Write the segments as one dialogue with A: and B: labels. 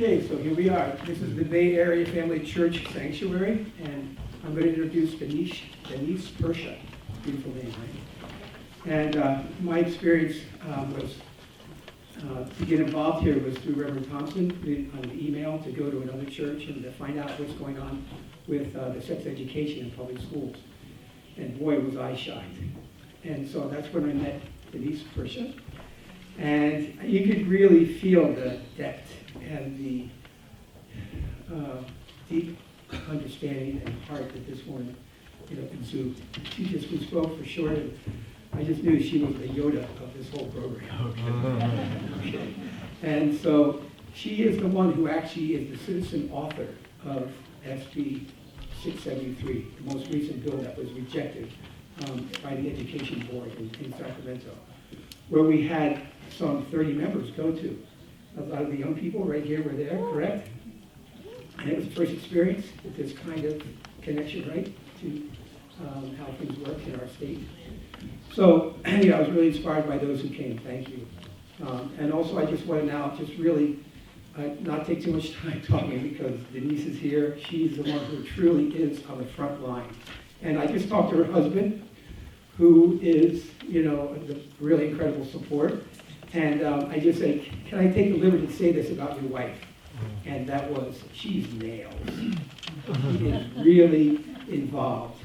A: Okay, so here we are. This is the Bay Area Family Church Sanctuary, and I'm going to introduce Denise Persha. Beautiful name, right? And my experience was to get involved here was through Reverend Thompson on the email to go to another church and to find out what's going on with the sex education in public schools. And boy, was I shocked. And so that's when I met Denise Persha. And you could really feel the depth and the deep understanding and heart that this woman, exuded. She just we spoke for short, and I just knew she was the Yoda of this whole program. Okay. And so she is the one who actually is the citizen author of SB 673, the most recent bill that was rejected by the Education Board in Sacramento, where we had some 30 members go to. A lot of the young people right here were there, correct? And it was the first experience with this kind of connection, right, to how things work in our state. So, I was really inspired by those who came. Thank you. And also, I just want to now just really not take too much time talking because Denise is here. She's the one who truly is on the front line. And I just talked to her husband, who is, the really incredible support. And I just said, can I take the liberty to say this about your wife? And that was, she's nails. She is really involved.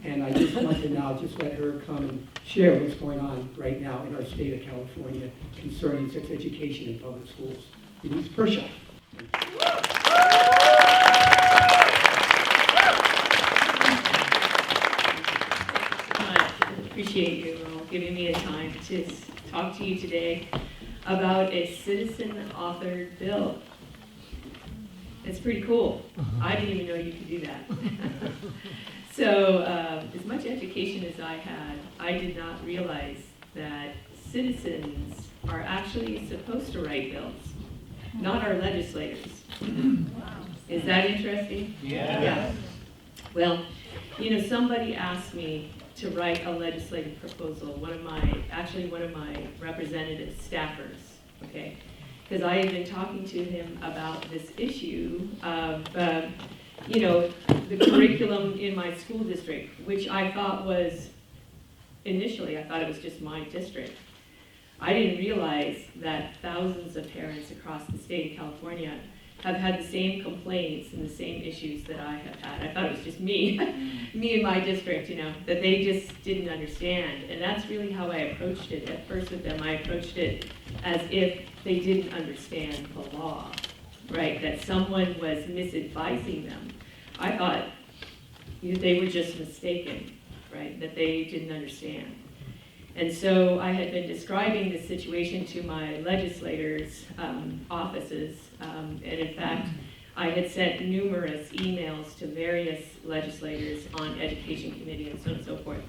A: And I just want to now just let her come and share what's going on right now in our state of California concerning sex education in public schools. Denise Persha.
B: I appreciate you all giving me a time to talk to you today about a citizen-authored bill. It's pretty cool. I didn't even know you could do that. So, as much education as I had, I did not realize that citizens are actually supposed to write bills, not our legislators. Is that interesting? Yeah. Well, somebody asked me to write a legislative proposal, one of my representative staffers, okay? Because I had been talking to him about this issue of, the curriculum in my school district, which I thought was, initially, I thought it was just my district. I didn't realize that thousands of parents across the state of California have had the same complaints and the same issues that I have had. I thought it was just me, me and my district, that they just didn't understand. And that's really how I approached it. At first with them, I approached it as if they didn't understand the law, right? That someone was misadvising them. I thought they were just mistaken, right? That they didn't understand. And so I had been describing the situation to my legislators' offices, and in fact, I had sent numerous emails to various legislators on education committee and so on and so forth,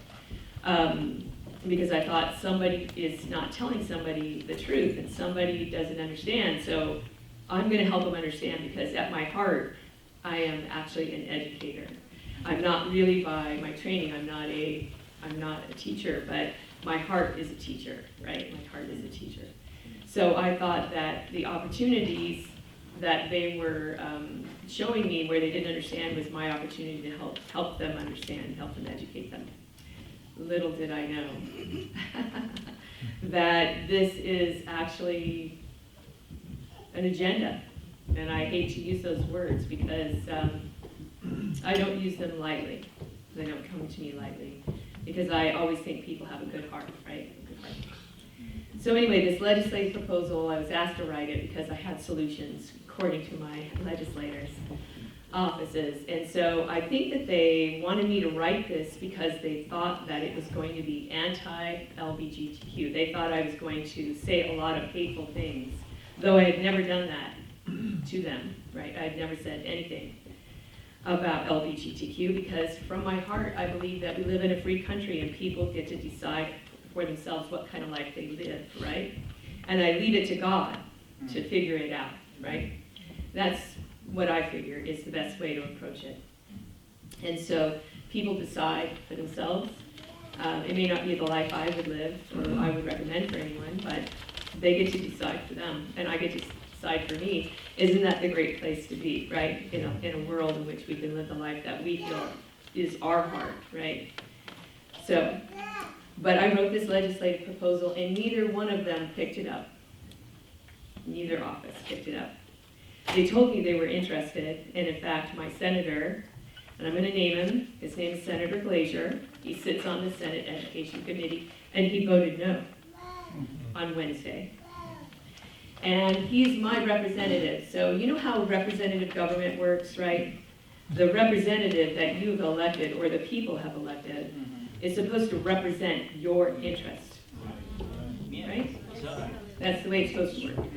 B: because I thought somebody is not telling somebody the truth and somebody doesn't understand, so I'm going to help them understand because at my heart, I am actually an educator. I'm not really by my training, I'm not a teacher, but my heart is a teacher, right? My heart is a teacher. So I thought that the opportunities that they were showing me where they didn't understand was my opportunity to help them understand, help them educate them. Little did I know that this is actually an agenda. And I hate to use those words because I don't use them lightly. They don't come to me lightly. Because I always think people have a good heart, right? A good heart. So anyway, this legislative proposal, I was asked to write it because I had solutions according to my legislators' offices. And so I think that they wanted me to write this because they thought that it was going to be anti-LGBTQ. They thought I was going to say a lot of hateful things, though I had never done that to them, right? I had never said anything about LGBTQ because from my heart I believe that we live in a free country and people get to decide for themselves what kind of life they live, right? And I leave it to God to figure it out, right? That's what I figure is the best way to approach it. And so people decide for themselves. It may not be the life I would live or I would recommend for anyone, but they get to decide for them and I get to side for me, isn't that the great place to be, right? In a world in which we can live the life that we feel is our heart, right? So, but I wrote this legislative proposal and neither one of them picked it up. Neither office picked it up. They told me they were interested, and in fact, my senator, and I'm going to name him, his name is Senator Glazer. He sits on the Senate Education Committee, and he voted no on Wednesday. And he's my representative. So you know how representative government works, right? The representative that you've elected, or the people have elected, is supposed to represent your interest, right? That's the way it's supposed to work.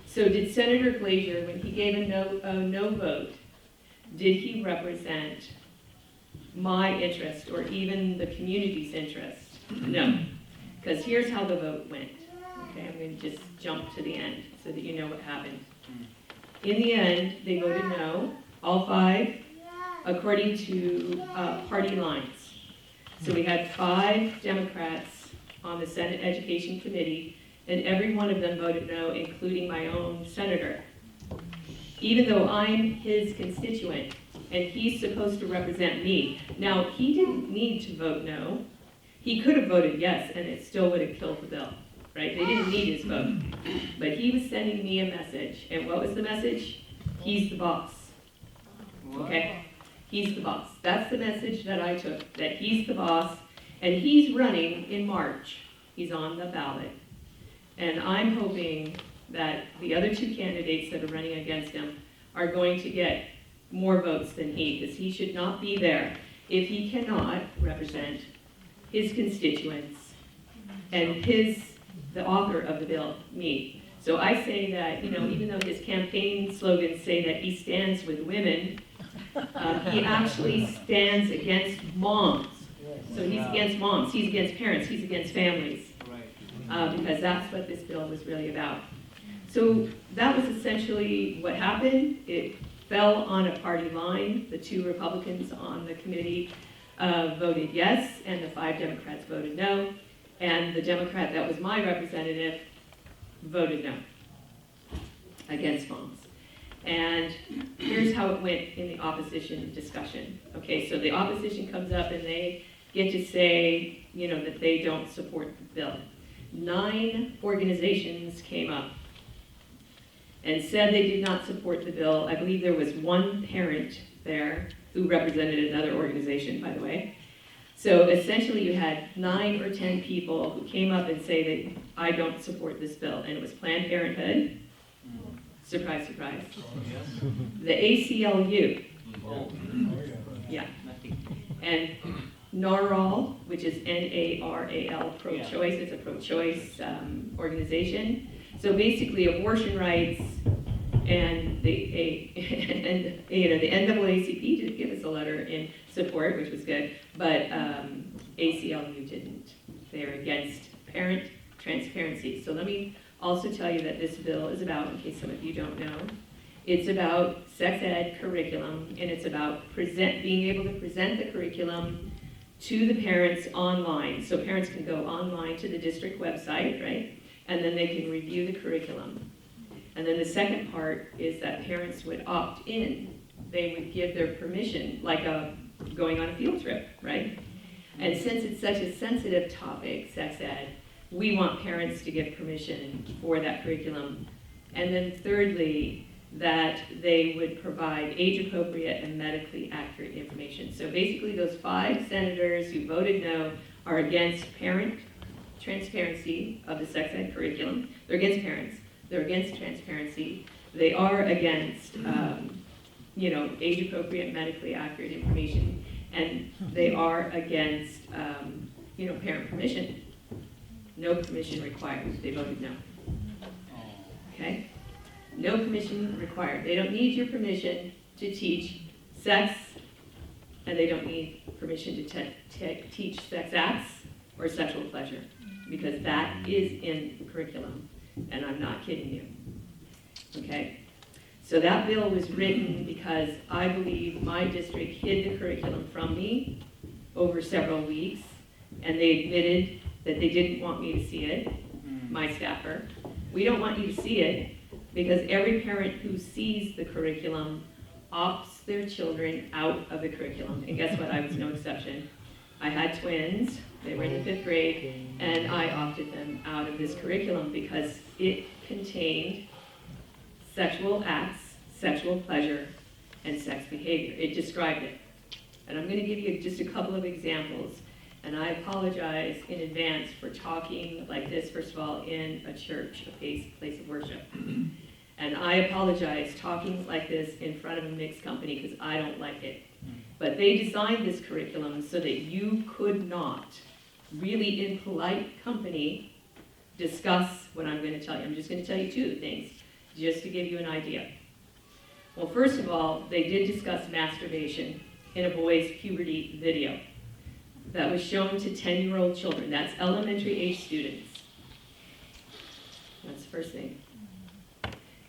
B: So did Senator Glazer, when he gave a no vote, did he represent my interest or even the community's interest? No, because here's how the vote went. Okay, I'm going to just jump to the end so that you know what happened. In the end, they voted no, all 5, according to party lines. So we had 5 Democrats on the Senate Education Committee, and every one of them voted no, including my own senator. Even though I'm his constituent, and he's supposed to represent me. Now, he didn't need to vote no. He could have voted yes, and it still would have killed the bill, right? They didn't need his vote. But he was sending me a message, and what was the message? He's the boss, okay? He's the boss. That's the message that I took, that he's the boss, and he's running in March. He's on the ballot. And I'm hoping that the other 2 candidates that are running against him are going to get more votes than he, because he should not be there if he cannot represent his constituents and the author of the bill, me. So I say that, even though his campaign slogans say that he stands with women, he actually stands against moms. So he's against moms, he's against parents, he's against families. Because that's what this bill was really about. So that was essentially what happened. It fell on a party line. The 2 Republicans on the committee voted yes, and the 5 Democrats voted no. And the Democrat that was my representative voted no, against moms. And here's how it went in the opposition discussion. Okay, so the opposition comes up and they get to say, that they don't support the bill. 9 organizations came up and said they did not support the bill. I believe there was 1 parent there who represented another organization, by the way. So essentially you had 9 or 10 people who came up and say that I don't support this bill. And it was Planned Parenthood, surprise, surprise, the ACLU, yeah, and NARAL, which is NARAL, pro-choice. It's a pro-choice organization. So basically, abortion rights and the NAACP did give us a letter in support, which was good, but ACLU didn't. They're against parent transparency. So let me also tell you that this bill is about, in case some of you don't know, it's about sex ed curriculum, and it's about being able to present the curriculum to the parents online. So parents can go online to the district website, right? And then they can review the curriculum. And then the second part is that parents would opt in. They would give their permission, like going on a field trip, right? And since it's such a sensitive topic, sex ed, we want parents to give permission for that curriculum. And then thirdly, that they would provide age-appropriate and medically accurate information. So basically those 5 senators who voted no are against parent transparency of the sex ed curriculum. They're against parents. They're against transparency. They are against, age-appropriate, medically accurate information. And they are against, parent permission. No permission required. They voted no. Okay? No permission required. They don't need your permission to teach sex, and they don't need permission to teach sex acts or sexual pleasure, because that is in the curriculum, and I'm not kidding you. Okay? So that bill was written because I believe my district hid the curriculum from me over several weeks, and they admitted that they didn't want me to see it, my staffer. We don't want you to see it, because every parent who sees the curriculum opts their children out of the curriculum. And guess what? I was no exception. I had twins, they were in the 5th grade, and I opted them out of this curriculum because it contained sexual acts, sexual pleasure, and sex behavior. It described it. And I'm going to give you just a couple of examples. And I apologize in advance for talking like this, first of all, in a church, a place of worship. And I apologize talking like this in front of a mixed company because I don't like it. But they designed this curriculum so that you could not really in polite company discuss what I'm going to tell you. I'm just going to tell you 2 things just to give you an idea. Well, first of all, they did discuss masturbation in a boy's puberty video that was shown to 10-year-old children. That's elementary age students. That's the first thing.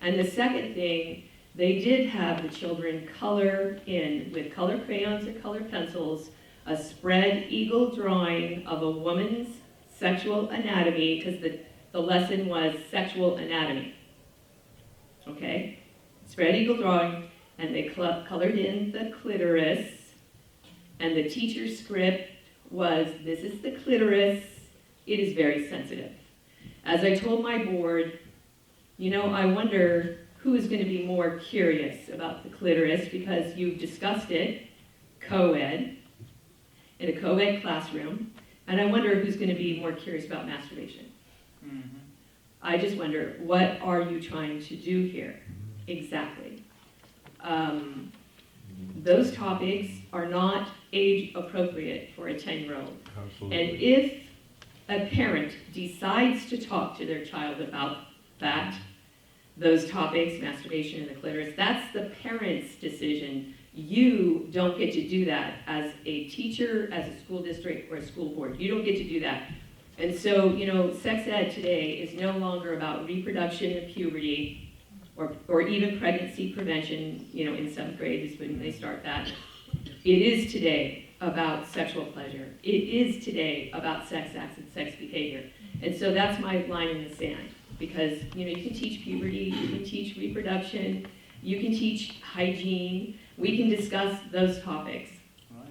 B: And the second thing, they did have the children color in, with color crayons or color pencils, a spread eagle drawing of a woman's sexual anatomy, because the lesson was sexual anatomy. Okay? Spread eagle drawing, and they colored in the clitoris, and the teacher's script was, this is the clitoris, it is very sensitive. As I told my board, I wonder who is going to be more curious about the clitoris, because you've discussed it, co-ed, in a co-ed classroom, and I wonder who's going to be more curious about masturbation. Mm-hmm. I just wonder, what are you trying to do here? Exactly. Those topics are not age appropriate for a 10-year-old.
C: Absolutely.
B: And if a parent decides to talk to their child about those topics, masturbation and the clitoris, that's the parent's decision. You don't get to do that as a teacher, as a school district, or a school board. You don't get to do that. And so, sex ed today is no longer about reproduction and puberty, or even pregnancy prevention, in 7th grade is when they start that. It is today about sexual pleasure. It is today about sex acts and sex behavior. And so that's my line in the sand. Because, you can teach puberty, you can teach reproduction, you can teach hygiene, we can discuss those topics. Right.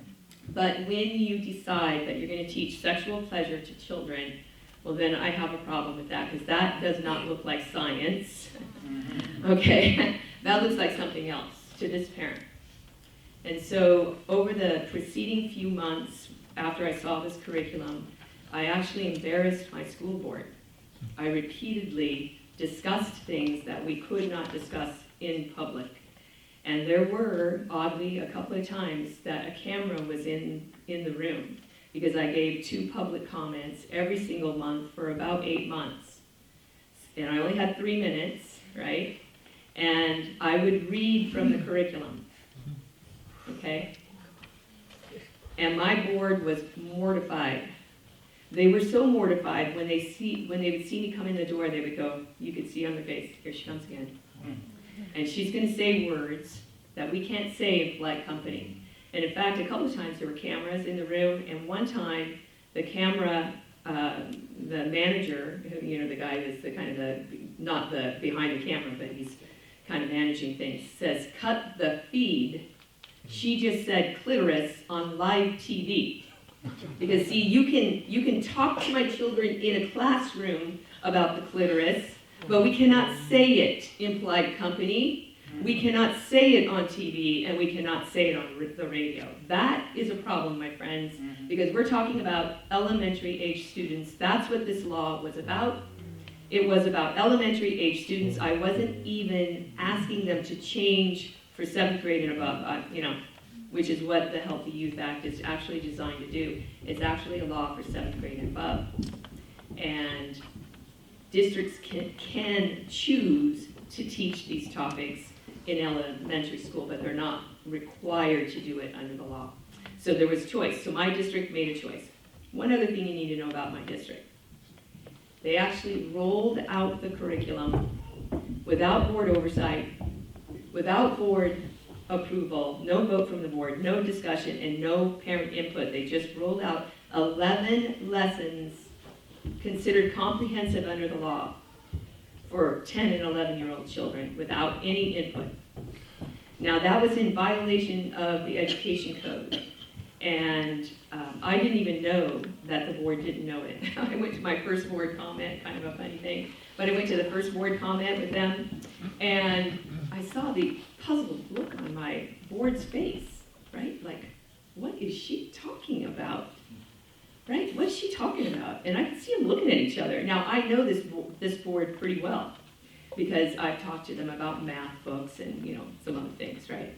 B: But when you decide that you're going to teach sexual pleasure to children, well then I have a problem with that, because that does not look like science. Okay, that looks like something else to this parent. And so over the preceding few months after I saw this curriculum, I actually embarrassed my school board. I repeatedly discussed things that we could not discuss in public. And there were, oddly, a couple of times that a camera was in the room, because I gave 2 public comments every single month for about 8 months. And I only had 3 minutes, right? And I would read from the curriculum, okay? And my board was mortified. They were so mortified when they would see me come in the door, they would go, you could see on their face, here she comes again. And she's going to say words that we can't say in polite company. And in fact, a couple of times there were cameras in the room, and one time the camera, the manager, the guy who's the kind of not the behind the camera, but he's kind of managing things, says, cut the feed. She just said clitoris on live TV. Because see, you can talk to my children in a classroom about the clitoris, but we cannot say it in polite company. We cannot say it on TV, and we cannot say it on the radio. That is a problem, my friends, because we're talking about elementary age students. That's what this law was about. It was about elementary age students. I wasn't even asking them to change for 7th grade and above, which is what the Healthy Youth Act is actually designed to do. It's actually a law for 7th grade and above. And districts can choose to teach these topics in elementary school, but they're not required to do it under the law. So there was choice. So my district made a choice. One other thing you need to know about my district. They actually rolled out the curriculum without board oversight, without board approval, no vote from the board, no discussion, and no parent input. They just rolled out 11 lessons considered comprehensive under the law for 10 and 11-year-old children without any input. Now, that was in violation of the education code. And I didn't even know that the board didn't know it. I went to my first board comment, kind of a funny thing, but I went to the first board comment with them, and I saw the puzzled look on my board's face, right? Like, what is she talking about? Right? What's she talking about? And I could see them looking at each other. Now, I know this board pretty well because I've talked to them about math books and, some other things, right?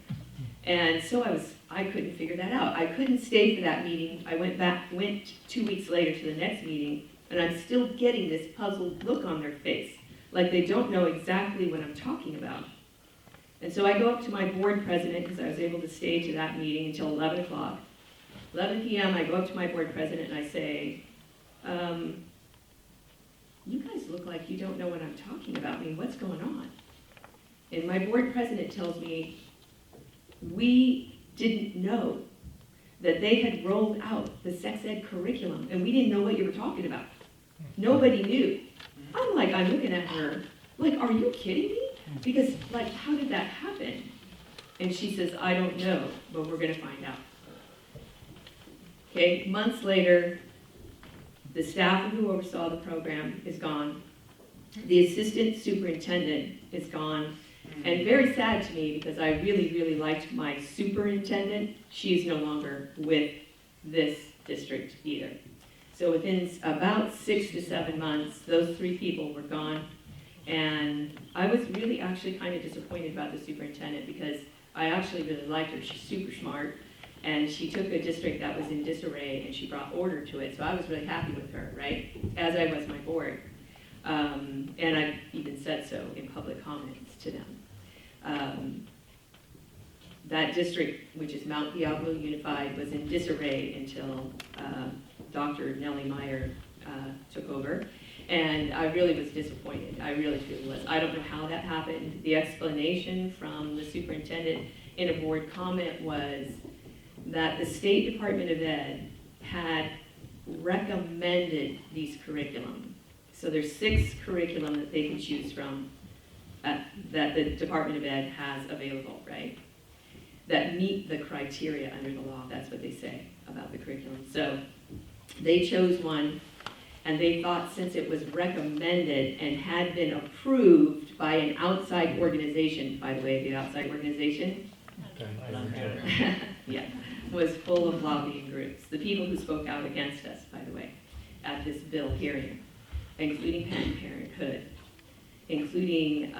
B: And so I couldn't figure that out. I couldn't stay for that meeting. I went 2 weeks later to the next meeting, and I'm still getting this puzzled look on their face, like they don't know exactly what I'm talking about. And so I go up to my board president, because I was able to stay to that meeting until 11 o'clock. 11 p.m., I go up to my board president and I say, you guys look like you don't know what I'm talking about. I mean, what's going on? And my board president tells me, we didn't know that they had rolled out the sex ed curriculum, and we didn't know what you were talking about. Nobody knew. I'm looking at her, like, are you kidding me? Because, how did that happen? And she says, I don't know, but we're gonna find out. Okay, months later, the staff who oversaw the program is gone. The assistant superintendent is gone. And very sad to me because I really, really liked my superintendent. She's no longer with this district either. So within about 6 to 7 months, those 3 people were gone. And I was really actually kind of disappointed about the superintendent because I actually really liked her. She's super smart. And she took a district that was in disarray and she brought order to it. So I was really happy with her, right? As I was my board. And I even said so in public comments to them. That district, which is Mount Diablo Unified, was in disarray until Dr. Nellie Meyer took over. And I really was disappointed. I really, truly was. I don't know how that happened. The explanation from the superintendent in a board comment was that the State Department of Ed had recommended these curriculum. So there's 6 curriculum that they can choose from that the Department of Ed has available, right? That meet the criteria under the law. That's what they say about the curriculum. So they chose one, and they thought since it was recommended and had been approved by an outside organization, by the way, the outside organization, yeah, was full of lobbying groups. The people who spoke out against us, by the way, at this bill hearing, including Planned Parenthood, including,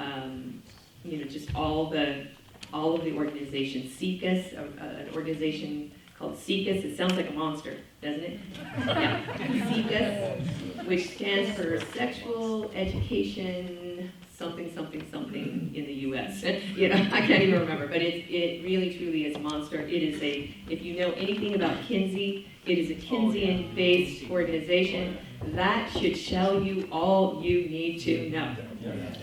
B: just all of the organizations. SECUS, an organization called SECUS. It sounds like a monster, doesn't it? Yeah, SECUS, which stands for Sexual Education something in the U.S. I can't even remember, but it really truly is a monster. It is if you know anything about Kinsey, it is a Keynesian-based organization. That should tell you all you need to know.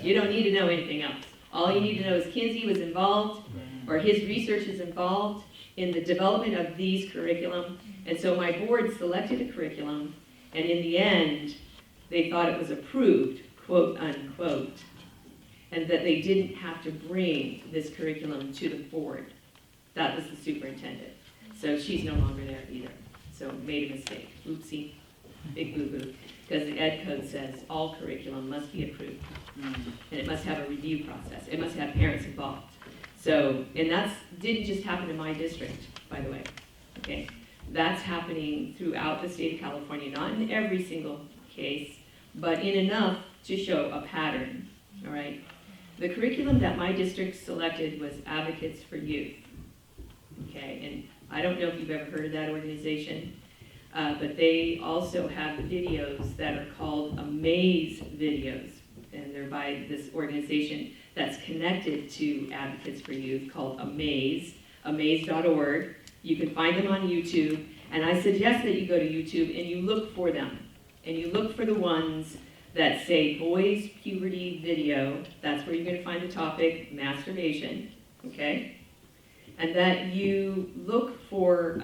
B: You don't need to know anything else. All you need to know is Kinsey was involved, or his research is involved in the development of these curriculum. And so my board selected a curriculum, and in the end, they thought it was approved, quote unquote, and that they didn't have to bring this curriculum to the board. That was the superintendent. So she's no longer there either. So made a mistake. Oopsie. Big boo-boo. Because the Ed Code says all curriculum must be approved. And it must have a review process. It must have parents involved. So, and that didn't just happen in my district, by the way. Okay? That's happening throughout the state of California, not in every single case, but in enough to show a pattern. All right? The curriculum that my district selected was Advocates for Youth. Okay, and I don't know if you've ever heard of that organization, but they also have videos that are called Amaze videos, and they're by this organization that's connected to Advocates for Youth called Amaze, amaze.org. You can find them on YouTube, and I suggest that you go to YouTube and you look for them, and you look for the ones that say boys puberty video. That's where you're going to find the topic, masturbation, okay? And that you look for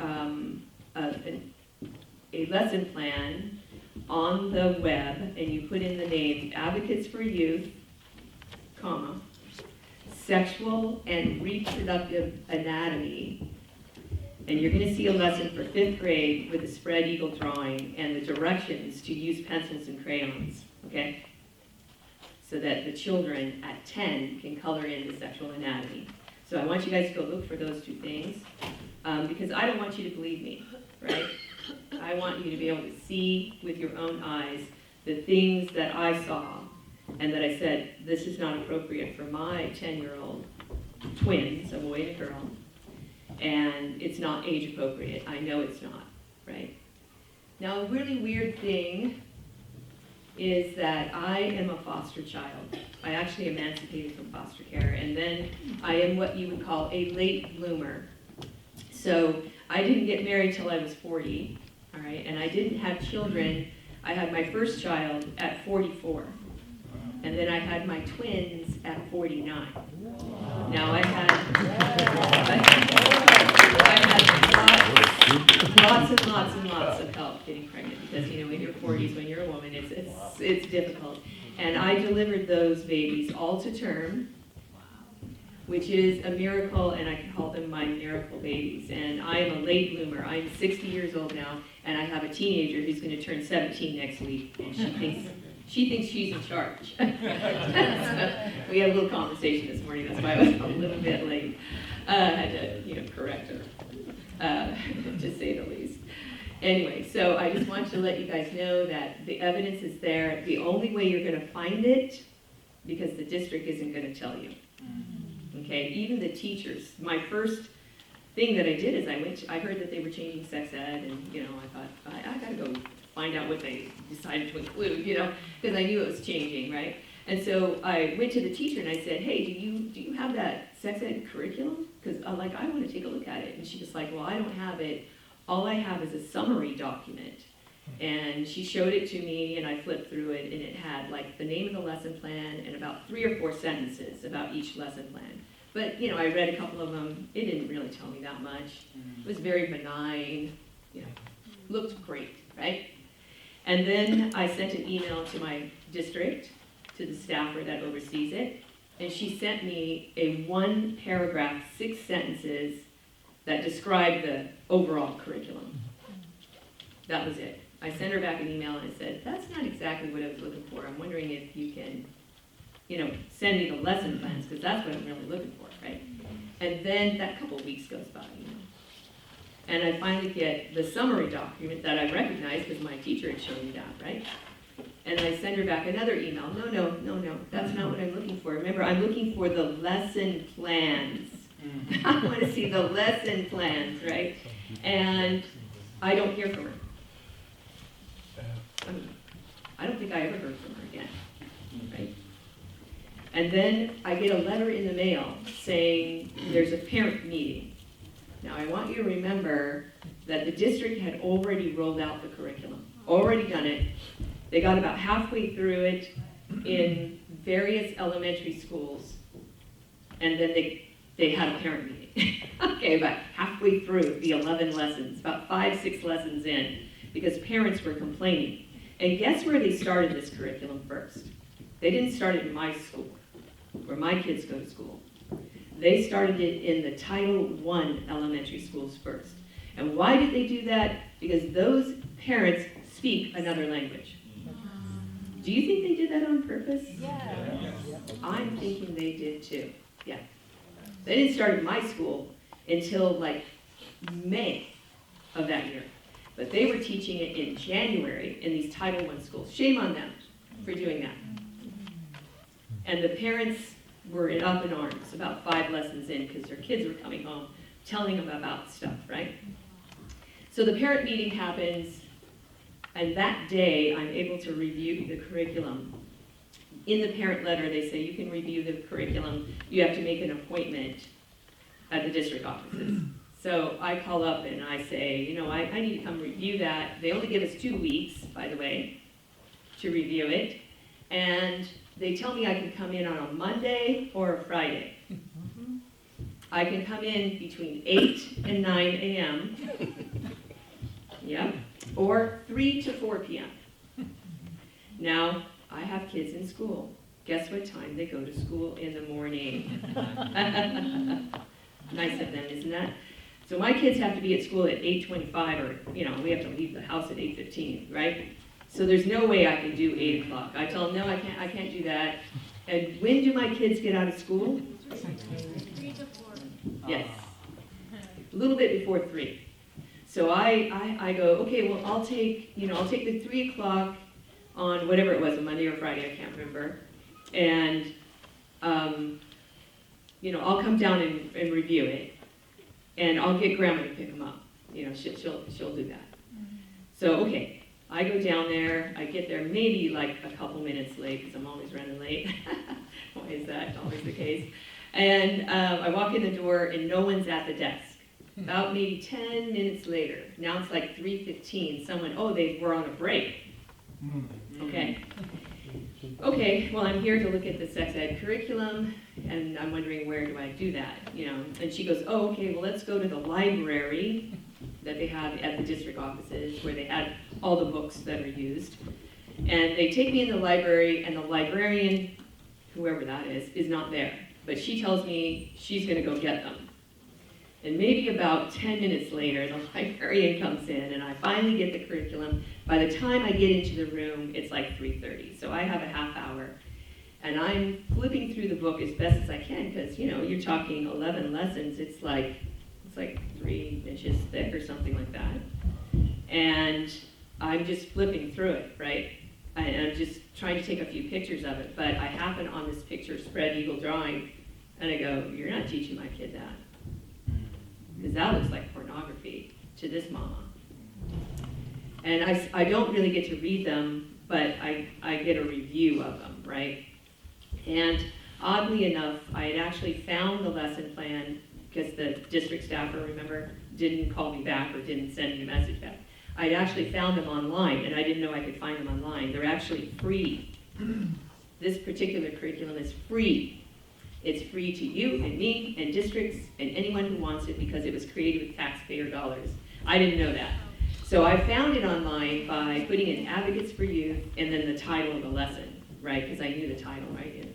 B: a lesson plan on the web, and you put in the name Advocates for Youth comma, sexual and reproductive anatomy, and you're gonna see a lesson for 5th grade with a spread eagle drawing and the directions to use pencils and crayons, okay? So that the children at 10 can color in the sexual anatomy. So I want you guys to go look for those 2 things, because I don't want you to believe me, right? I want you to be able to see with your own eyes the things that I saw and that I said, this is not appropriate for my 10-year-old twins, a boy and a girl, and it's not age appropriate. I know it's not, right? Now, a really weird thing is that I am a foster child. I actually emancipated from foster care, and then I am what you would call a late bloomer. So I didn't get married till I was 40, all right, and I didn't have children. I had my first child at 44, and then I had my twins at 49. Now I had lots of help getting pregnant, because you know in your 40s when you're a woman it's difficult. And I delivered those babies all to term, which is a miracle, and I can call them my miracle babies. And I am a late bloomer. I'm 60 years old now, and I have a teenager who's going to turn 17 next week, and she thinks she's in charge. So we had a little conversation this morning. That's why I was a little bit late. I had to, correct her, to say the least. Anyway, so I just want to let you guys know that the evidence is there. The only way you're going to find it, because the district isn't going to tell you. Okay, even the teachers. My first thing that I did is I heard that they were changing sex ed, and I thought I got to go find out what they decided to include, because I knew it was changing, right? And so I went to the teacher and I said, hey, do you have that sex ed curriculum? Because I want to take a look at it. And she was like, well, I don't have it. All I have is a summary document. And she showed it to me, and I flipped through it, and it had like the name of the lesson plan and about 3 or 4 sentences about each lesson plan. But I read a couple of them. It didn't really tell me that much. It was very benign. Looked great, right? And then I sent an email to my district, to the staffer that oversees it, and she sent me a 1-paragraph, 6 sentences that described the overall curriculum. That was it. I sent her back an email and I said, that's not exactly what I was looking for. I'm wondering if you can, send me the lesson plans, because that's what I'm really looking for, right? And then that couple weeks goes by, and I finally get the summary document that I recognize because my teacher had shown me that, right? And I send her back another email. No, that's not what I'm looking for. Remember, I'm looking for the lesson plans. I want to see the lesson plans, right? And I don't hear from her. I don't think I ever heard from her again, right? And then I get a letter in the mail saying there's a parent meeting. Now I want you to remember that the district had already rolled out the curriculum, already done it. They got about halfway through it in various elementary schools, and then they had a parent meeting. Okay, about halfway through the 11 lessons, about 5-6 lessons in, because parents were complaining. And guess where they started this curriculum first? They didn't start it in my school, where my kids go to school. They started it in the Title I elementary schools first. And why did they do that? Because those parents speak another language. Do you think they did that on purpose?
C: Yeah.
B: I'm thinking they did too. Yeah. They didn't start at my school until like May of that year. But they were teaching it in January in these Title I schools. Shame on them for doing that. And the parents were up in arms about 5 lessons in because their kids were coming home telling them about stuff, right? So the parent meeting happens, and that day I'm able to review the curriculum. In the parent letter, they say you can review the curriculum. You have to make an appointment at the district offices. So I call up and I say, I need to come review that. They only give us 2 weeks, by the way, to review it. And they tell me I can come in on a Monday or a Friday. I can come in between 8 and 9 a.m. Yep. Or 3 to 4 p.m. Now, I have kids in school. Guess what time they go to school in the morning? Nice of them, isn't that? So my kids have to be at school at 8:25, or, we have to leave the house at 8:15, right? So there's no way I can do 8 o'clock. I tell them, no, I can't do that. And when do my kids get out of school?
C: 3 to 4.
B: Yes. A little bit before 3. So I go, okay, well, I'll take the 3 o'clock on whatever it was, a Monday or Friday, I can't remember. And, I'll come down and review it. And I'll get Grandma to pick them up. She'll do that. So, okay, I go down there. I get there maybe like a couple minutes late because I'm always running late. Why is that always the case? And I walk in the door and no one's at the desk. About maybe 10 minutes later, now it's like 3:15, they were on a break. Okay. Okay, well, I'm here to look at the sex ed curriculum, and I'm wondering, where do I do that? And she goes, oh, okay, well, let's go to the library that they have at the district offices, where they had all the books that are used. And they take me in the library, and the librarian, whoever that is not there. But she tells me she's gonna go get them. And maybe about 10 minutes later, the librarian comes in, and I finally get the curriculum. By the time I get into the room, it's like 3:30, so I have a half hour. And I'm flipping through the book as best as I can, because, you're talking 11 lessons. It's like 3 inches thick or something like that. And I'm just flipping through it, right? And I'm just trying to take a few pictures of it. But I happen on this picture spread eagle drawing, and I go, you're not teaching my kid that. Because that looks like pornography to this mama. And I don't really get to read them, but I get a review of them, right? And oddly enough, I had actually found the lesson plan, because the district staffer, remember, didn't call me back or didn't send me a message back. I'd actually found them online, and I didn't know I could find them online. They're actually free. This particular curriculum is free. It's free to you and me and districts and anyone who wants it, because it was created with taxpayer dollars. I didn't know that. So I found it online by putting in Advocates for Youth and then the title of the lesson, right? Because I knew the title, right?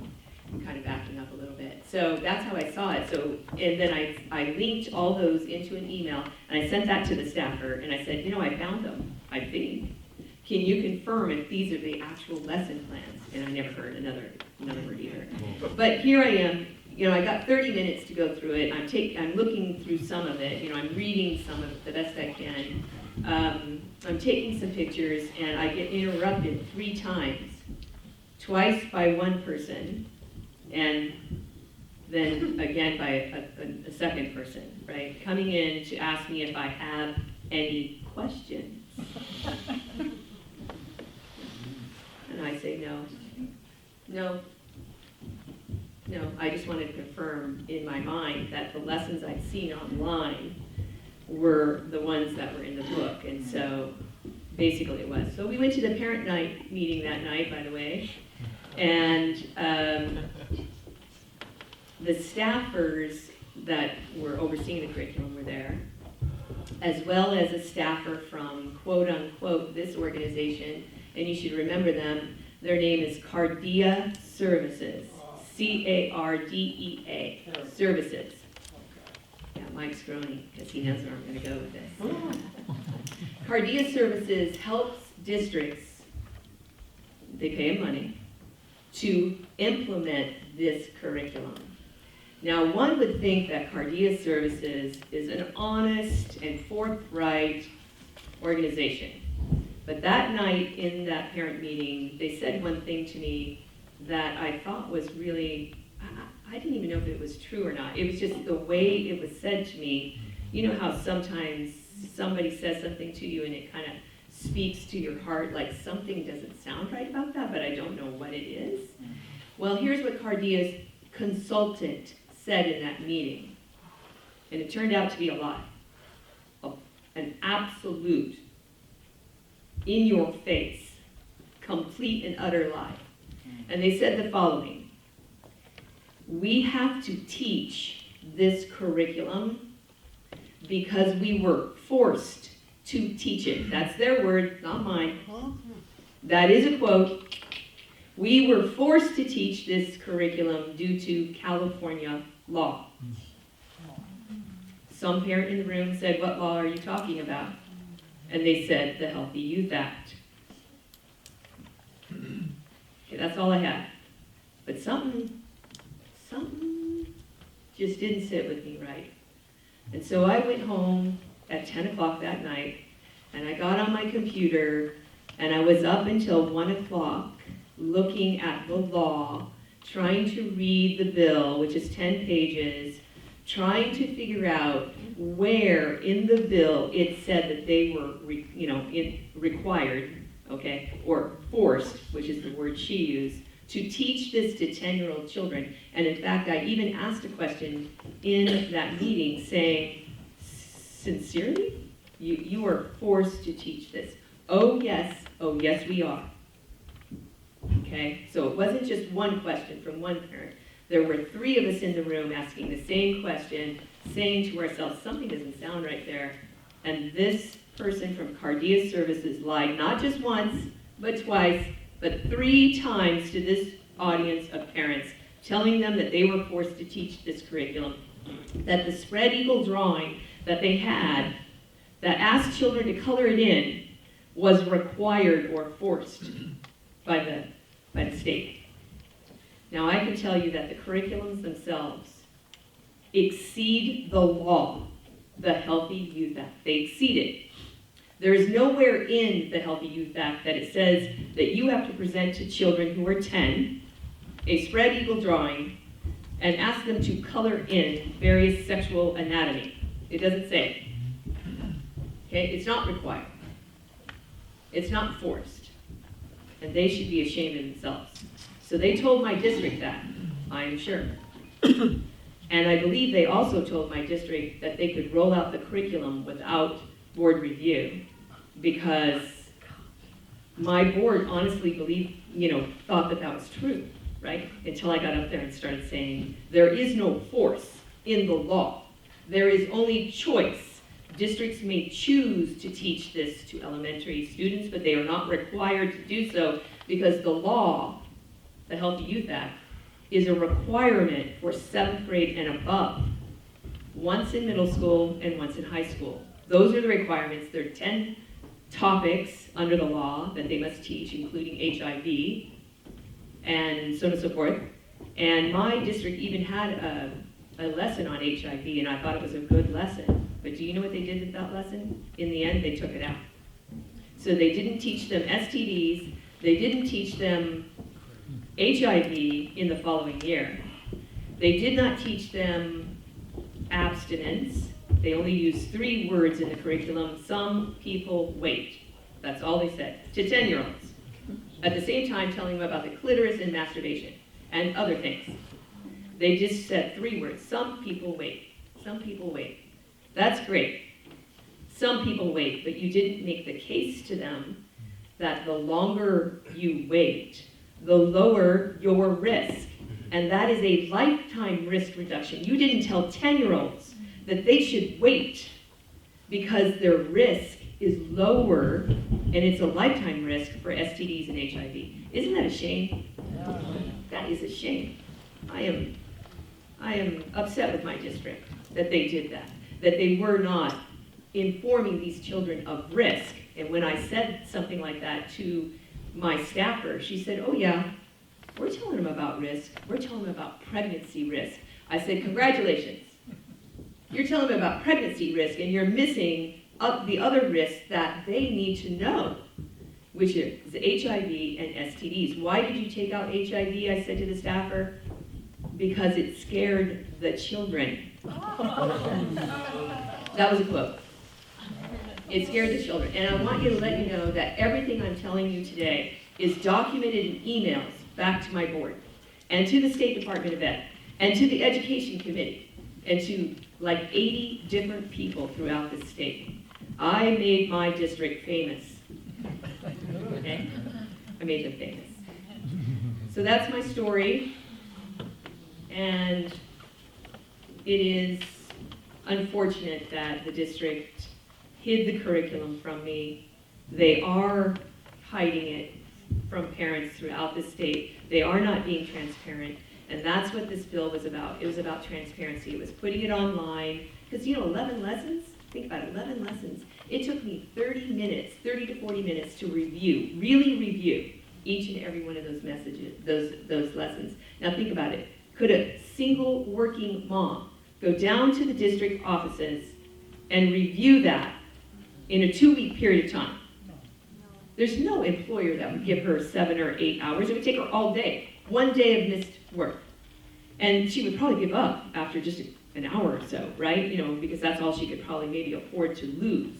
B: I'm kind of backing up a little bit. So that's how I saw it. So, and then I linked all those into an email, and I sent that to the staffer, and I said, I found them, I think. Can you confirm if these are the actual lesson plans? And I never heard another word either. But here I am, I got 30 minutes to go through it. I'm looking through some of it. I'm reading some of it the best I can. I'm taking some pictures, and I get interrupted 3 times. Twice by one person, and then again by a second person, right? Coming in to ask me if I have any questions. And I say no, I just wanted to confirm in my mind that the lessons I'd seen online were the ones that were in the book, and so basically it was. So we went to the parent night meeting that night, by the way, and the staffers that were overseeing the curriculum were there, as well as a staffer from quote unquote this organization, and you should remember them. Their name is Cardea Services, C-A-R-D-E-A, Services. Yeah, Mike's groaning because he knows where I'm going to go with this. Cardea Services helps districts, they pay them money, to implement this curriculum. Now, one would think that Cardea Services is an honest and forthright organization. But that night in that parent meeting, they said one thing to me that I thought was really, I didn't even know if it was true or not. It was just the way it was said to me. You know how sometimes somebody says something to you and it kind of speaks to your heart, like something doesn't sound right about that, but I don't know what it is. Well, here's what Cardea's consultant said in that meeting. And it turned out to be a lie. An absolute, in your face, complete and utter lie. And they said the following: we have to teach this curriculum because we were forced to teach it. That's their word, not mine. That is a quote. We were forced to teach this curriculum due to California law. Some parent in the room said, "What law are you talking about?" And they said, "The Healthy Youth Act." Okay, that's all I had. But something just didn't sit with me right. And so I went home at 10 o'clock that night, and I got on my computer, and I was up until 1 o'clock looking at the law, trying to read the bill, which is 10 pages, trying to figure out where in the bill it said that they were, required, okay, or forced, which is the word she used, to teach this to 10-year-old children. And in fact, I even asked a question in that meeting saying, "Sincerely? You are forced to teach this?" Oh yes, we are. Okay, so it wasn't just one question from one parent. There were 3 of us in the room asking the same question, saying to ourselves, something doesn't sound right there. And this person from Cardia Services lied not just once, but twice, but 3 times to this audience of parents, telling them that they were forced to teach this curriculum, that the spread eagle drawing that they had that asked children to color it in was required or forced by the state. Now I can tell you that the curriculums themselves exceed the law, the Healthy Youth Act. They exceed it. There is nowhere in the Healthy Youth Act that it says that you have to present to children who are 10 a spread eagle drawing and ask them to color in various sexual anatomy. It doesn't say. Okay, it's not required. It's not forced. And they should be ashamed of themselves. So they told my district that, I am sure. And I believe they also told my district that they could roll out the curriculum without board review, because my board honestly thought that that was true, right? Until I got up there and started saying, there is no force in the law. There is only choice. Districts may choose to teach this to elementary students, but they are not required to do so, because the law, the Healthy Youth Act, is a requirement for 7th grade and above, once in middle school and once in high school. Those are the requirements. There are 10 topics under the law that they must teach, including HIV and so on and so forth. And my district even had a lesson on HIV, and I thought it was a good lesson. But do you know what they did with that lesson? In the end, they took it out. So they didn't teach them STDs, they didn't teach them HIV in the following year. They did not teach them abstinence. They only used 3 words in the curriculum: some people wait. That's all they said to 10-year-olds. At the same time telling them about the clitoris and masturbation and other things. They just said 3 words: some people wait. Some people wait. That's great. Some people wait, but you didn't make the case to them that the longer you wait, the lower your risk. And that is a lifetime risk reduction. You didn't tell 10-year-olds that they should wait because their risk is lower, and it's a lifetime risk for STDs and HIV. Isn't that a shame? That is a shame. I am upset with my district that they did that they were not informing these children of risk. And when I said something like that to my staffer, she said, "Oh yeah, we're telling them about risk. We're telling them about pregnancy risk." I said, "Congratulations. You're telling them about pregnancy risk, and you're missing the other risks that they need to know, which is HIV and STDs. Why did you take out HIV?" I said to the staffer. "Because it scared the children." That was a quote. It scared the children. And I want you to let you know that everything I'm telling you today is documented in emails back to my board, and to the State Department of Ed, and to the Education Committee, and to like 80 different people throughout the state. I made my district famous. Okay? I made them famous. So that's my story. And it is unfortunate that the district hid the curriculum from me. They are hiding it from parents throughout the state. They are not being transparent, and that's what this bill was about. It was about transparency. It was putting it online, because 11 lessons, think about it, 11 lessons. It took me 30 to 40 minutes to really review each and every one of those messages, those lessons. Now think about it. Could a single working mom go down to the district offices and review that in a 2-week period of time? There's no employer that would give her 7 or 8 hours. It would take her all day, 1 day of missed work. And she would probably give up after just an hour or so, right? Because that's all she could probably maybe afford to lose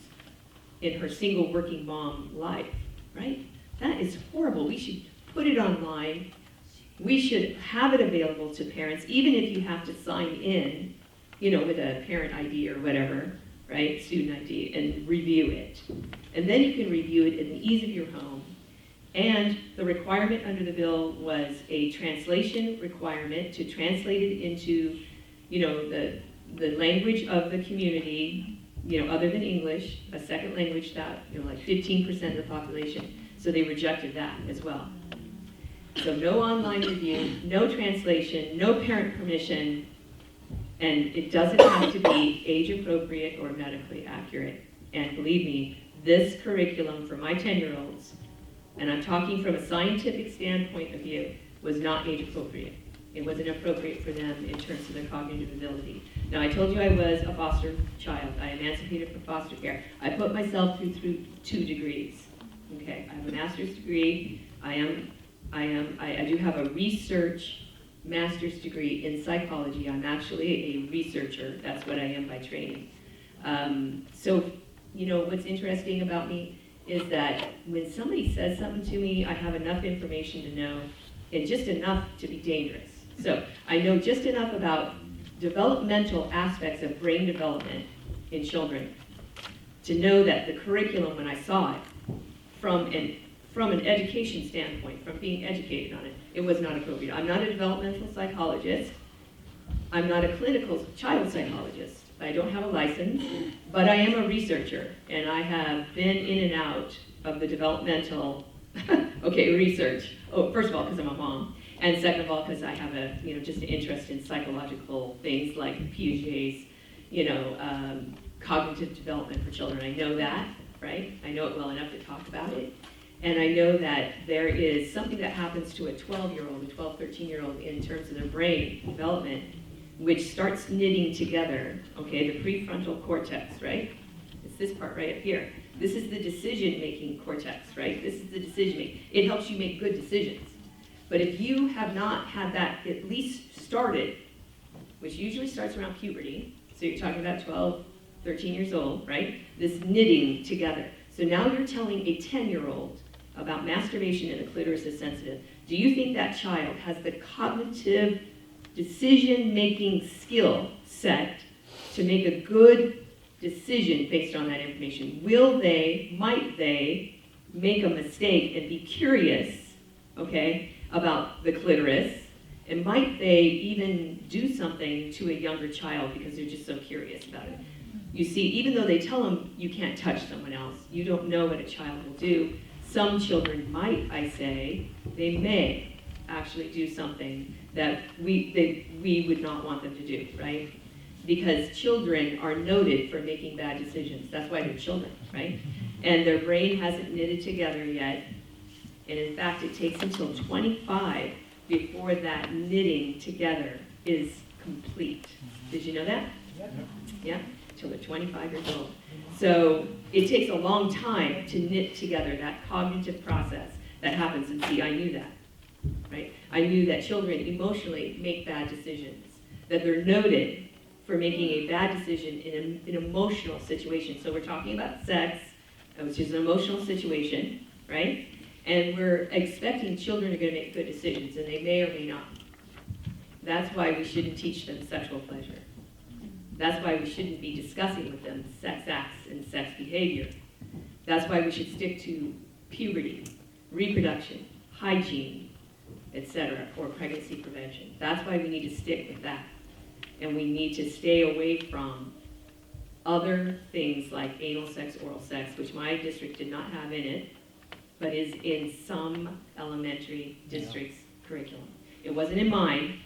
B: in her single working mom life, right? That is horrible. We should put it online. We should have it available to parents, even if you have to sign in, with a parent ID or whatever, right? Student ID, and review it. And then you can review it in the ease of your home. And the requirement under the bill was a translation requirement to translate it into, the language of the community, other than English, a second language that, like 15% of the population. So they rejected that as well. So no online review, no translation, no parent permission, and it doesn't have to be age appropriate or medically accurate. And believe me, this curriculum for my 10-year-olds, and I'm talking from a scientific standpoint of view, was not age appropriate. It wasn't appropriate for them in terms of their cognitive ability. Now, I told you I was a foster child. I emancipated from foster care. I put myself through 2 degrees. Okay, I have a master's degree. I do have a research master's degree in psychology. I'm actually a researcher. That's what I am by training. So, what's interesting about me is that when somebody says something to me, I have enough information to know, and just enough to be dangerous. So I know just enough about developmental aspects of brain development in children to know that the curriculum, when I saw it, from an education standpoint, from being educated on it, it was not appropriate. I'm not a developmental psychologist. I'm not a clinical child psychologist. I don't have a license, but I am a researcher, and I have been in and out of the developmental, research. Oh, first of all, because I'm a mom, and second of all, because I have just an interest in psychological things like Piaget's, cognitive development for children. I know that, right? I know it well enough to talk about it. And I know that there is something that happens to a 12-year-old, a 12, 13-year-old in terms of their brain development, which starts knitting together, the prefrontal cortex, right? It's this part right up here. This is the decision-making cortex, right? This is the decision-making. It helps you make good decisions. But if you have not had that at least started, which usually starts around puberty, so you're talking about 12, 13 years old, right? This knitting together. So now you're telling a 10-year-old about masturbation and the clitoris is sensitive. Do you think that child has the cognitive decision-making skill set to make a good decision based on that information? Might they make a mistake and be curious, about the clitoris? And might they even do something to a younger child because they're just so curious about it? You see, even though they tell them you can't touch someone else, you don't know what a child will do. Some children might, I say, they may actually do something that we would not want them to do, right? Because children are noted for making bad decisions. That's why they're children, right? And their brain hasn't knitted together yet. And in fact, it takes until 25 before that knitting together is complete. Did you know that? Yeah, till they're 25 years old. So it takes a long time to knit together that cognitive process that happens. And see, I knew that, right? I knew that children emotionally make bad decisions, that they're noted for making a bad decision in an emotional situation. So we're talking about sex, which is an emotional situation, right? And we're expecting children are going to make good decisions, and they may or may not. That's why we shouldn't teach them sexual pleasure. That's why we shouldn't be discussing with them sex acts and sex behavior. That's why we should stick to puberty, reproduction, hygiene, etc., or pregnancy prevention. That's why we need to stick with that. And we need to stay away from other things like anal sex, oral sex, which my district did not have in it. but is in some elementary districts' curriculum. It wasn't in mine,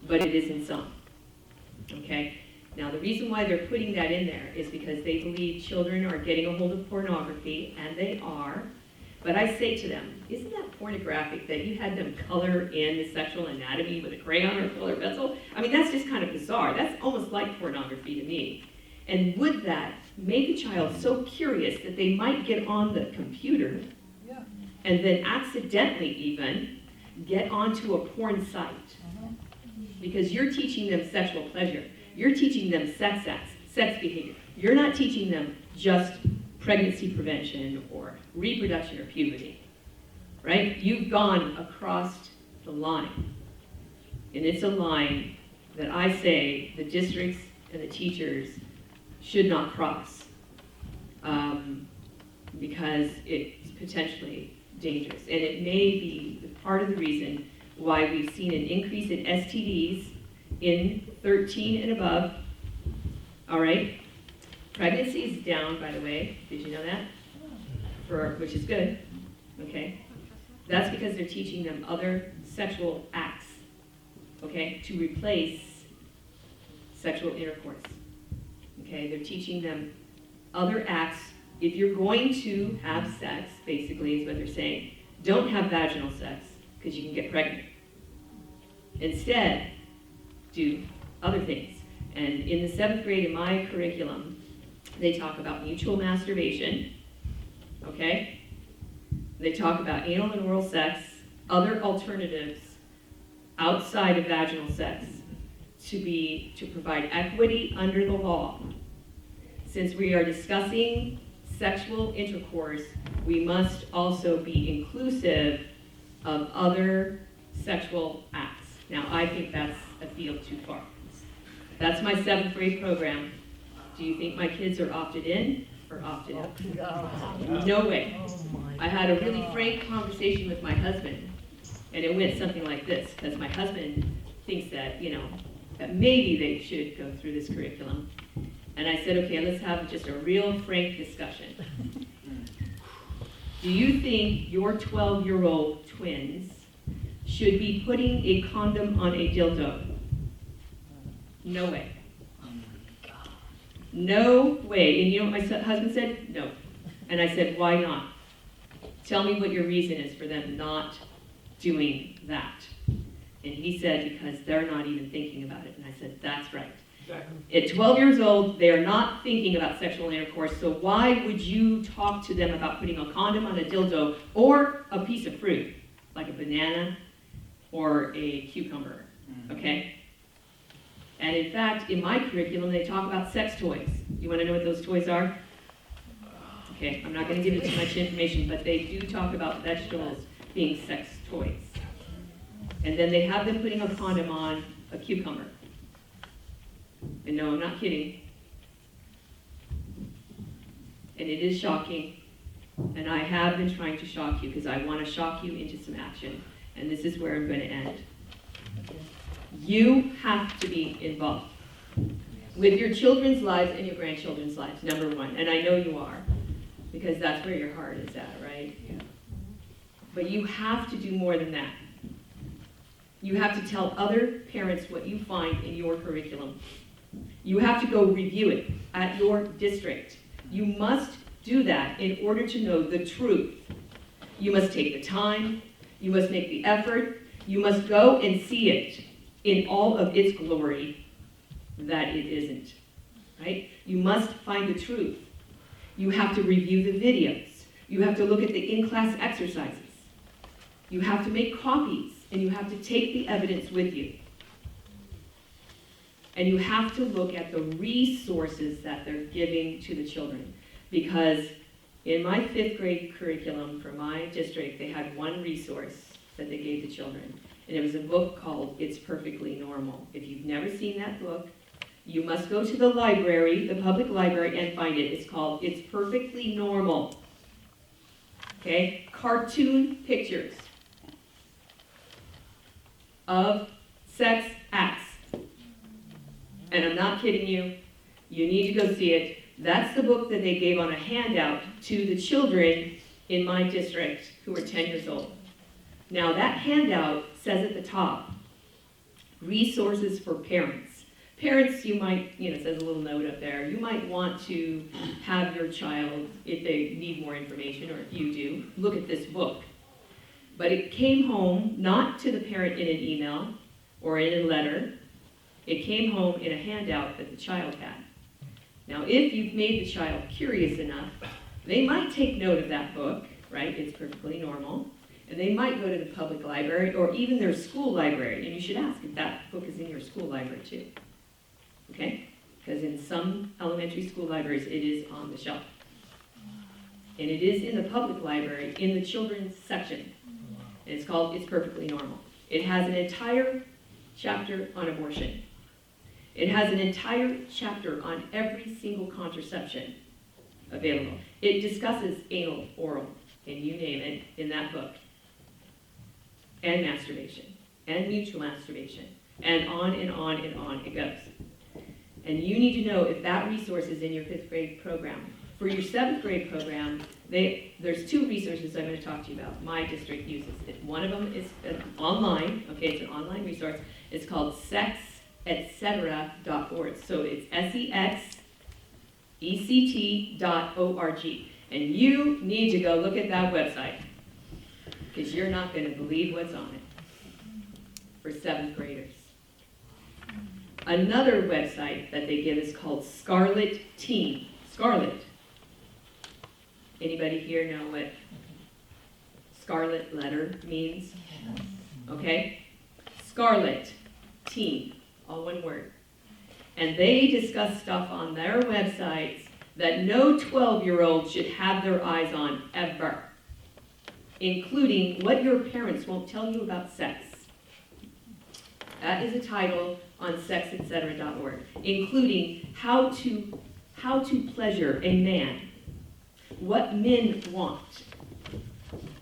B: but it is in some. Okay? Now, the reason why they're putting that in there is because they believe children are getting a hold of pornography, and they are. But I say to them, isn't that pornographic that you had them color in the sexual anatomy with a crayon or a colored pencil? I mean, that's just kind of bizarre. That's almost like pornography to me. And would that make a child so curious that they might get on the computer and then accidentally even get onto a porn site? Because you're teaching them sexual pleasure. You're teaching them sex acts, sex behavior. You're not teaching them just pregnancy prevention or reproduction or puberty, right? You've gone across the line. And it's a line that I say the districts and the teachers should not cross because it's potentially dangerous. And it may be part of the reason why we've seen an increase in STDs in 13 and above. All right? Pregnancy is down, by the way. Did you know that? Which is good. Okay? That's because they're teaching them other sexual acts, okay, to replace sexual intercourse. Okay? They're teaching them other acts. If you're going to have sex, basically is what they're saying, don't have vaginal sex because you can get pregnant. Instead, do other things. And in the 7th grade in my curriculum, they talk about mutual masturbation, okay? They talk about anal and oral sex, other alternatives outside of vaginal sex to provide equity under the law. Since we are discussing sexual intercourse, we must also be inclusive of other sexual acts. Now, I think that's a field too far. That's my 7th grade program. Do you think my kids are opted in or opted out? No way. I had a really frank conversation with my husband, and it went something like this, because my husband thinks that, that maybe they should go through this curriculum. And I said, okay, let's have just a real frank discussion. Do you think your 12-year-old twins should be putting a condom on a dildo? No way. No way. And you know what my husband said? No. And I said, why not? Tell me what your reason is for them not doing that. And he said, because they're not even thinking about it. And I said, that's right. Exactly. At 12 years old, they are not thinking about sexual intercourse, so why would you talk to them about putting a condom on a dildo or a piece of fruit, like a banana or a cucumber, okay? And in fact, in my curriculum, they talk about sex toys. You want to know what those toys are? Okay, I'm not going to give you too much information, but they do talk about vegetables being sex toys. And then they have them putting a condom on a cucumber. And no, I'm not kidding. And it is shocking. And I have been trying to shock you because I want to shock you into some action. And this is where I'm going to end. You have to be involved with your children's lives and your grandchildren's lives, number one. And I know you are, because that's where your heart is at, right? Yeah. But you have to do more than that. You have to tell other parents what you find in your curriculum. You have to go review it at your district. You must do that in order to know the truth. You must take the time. You must make the effort. You must go and see it in all of its glory that it isn't, right? You must find the truth. You have to review the videos. You have to look at the in-class exercises. You have to make copies, and you have to take the evidence with you. And you have to look at the resources that they're giving to the children. Because in my 5th grade curriculum for my district, they had one resource that they gave the children. And it was a book called It's Perfectly Normal. If you've never seen that book, you must go to the library, the public library, and find it. It's called It's Perfectly Normal. Okay? Cartoon pictures of sex acts. And I'm not kidding you. You need to go see it. That's the book that they gave on a handout to the children in my district who are 10 years old. Now, that handout says at the top, resources for parents. Parents, you might, it says a little note up there, you might want to have your child, if they need more information, or if you do, look at this book. But it came home, not to the parent in an email or in a letter, it came home in a handout that the child had. Now, if you've made the child curious enough, they might take note of that book, right? It's perfectly normal. And they might go to the public library or even their school library, and you should ask if that book is in your school library too. Okay? Because in some elementary school libraries, it is on the shelf. And it is in the public library, in the children's section. And it's called It's Perfectly Normal. It has an entire chapter on abortion. It has an entire chapter on every single contraception available. It discusses anal, oral, and you name it in that book. And masturbation, and mutual masturbation, and on and on and on it goes. And you need to know if that resource is in your 5th grade program. For your 7th grade program, there's 2 resources I'm going to talk to you about. My district uses it. One of them is online, okay, it's an online resource. It's called sexetcetera.org. So it's sexect.org. And you need to go look at that website, because you're not going to believe what's on it for 7th graders. Another website that they give is called Scarlet Teen. Scarlet. Anybody here know what scarlet letter means? Okay? Scarlet Teen, all one word. And they discuss stuff on their websites that no 12-year-old should have their eyes on ever, including what your parents won't tell you about sex. That is a title on sexetcetera.org, including how to pleasure a man, what men want.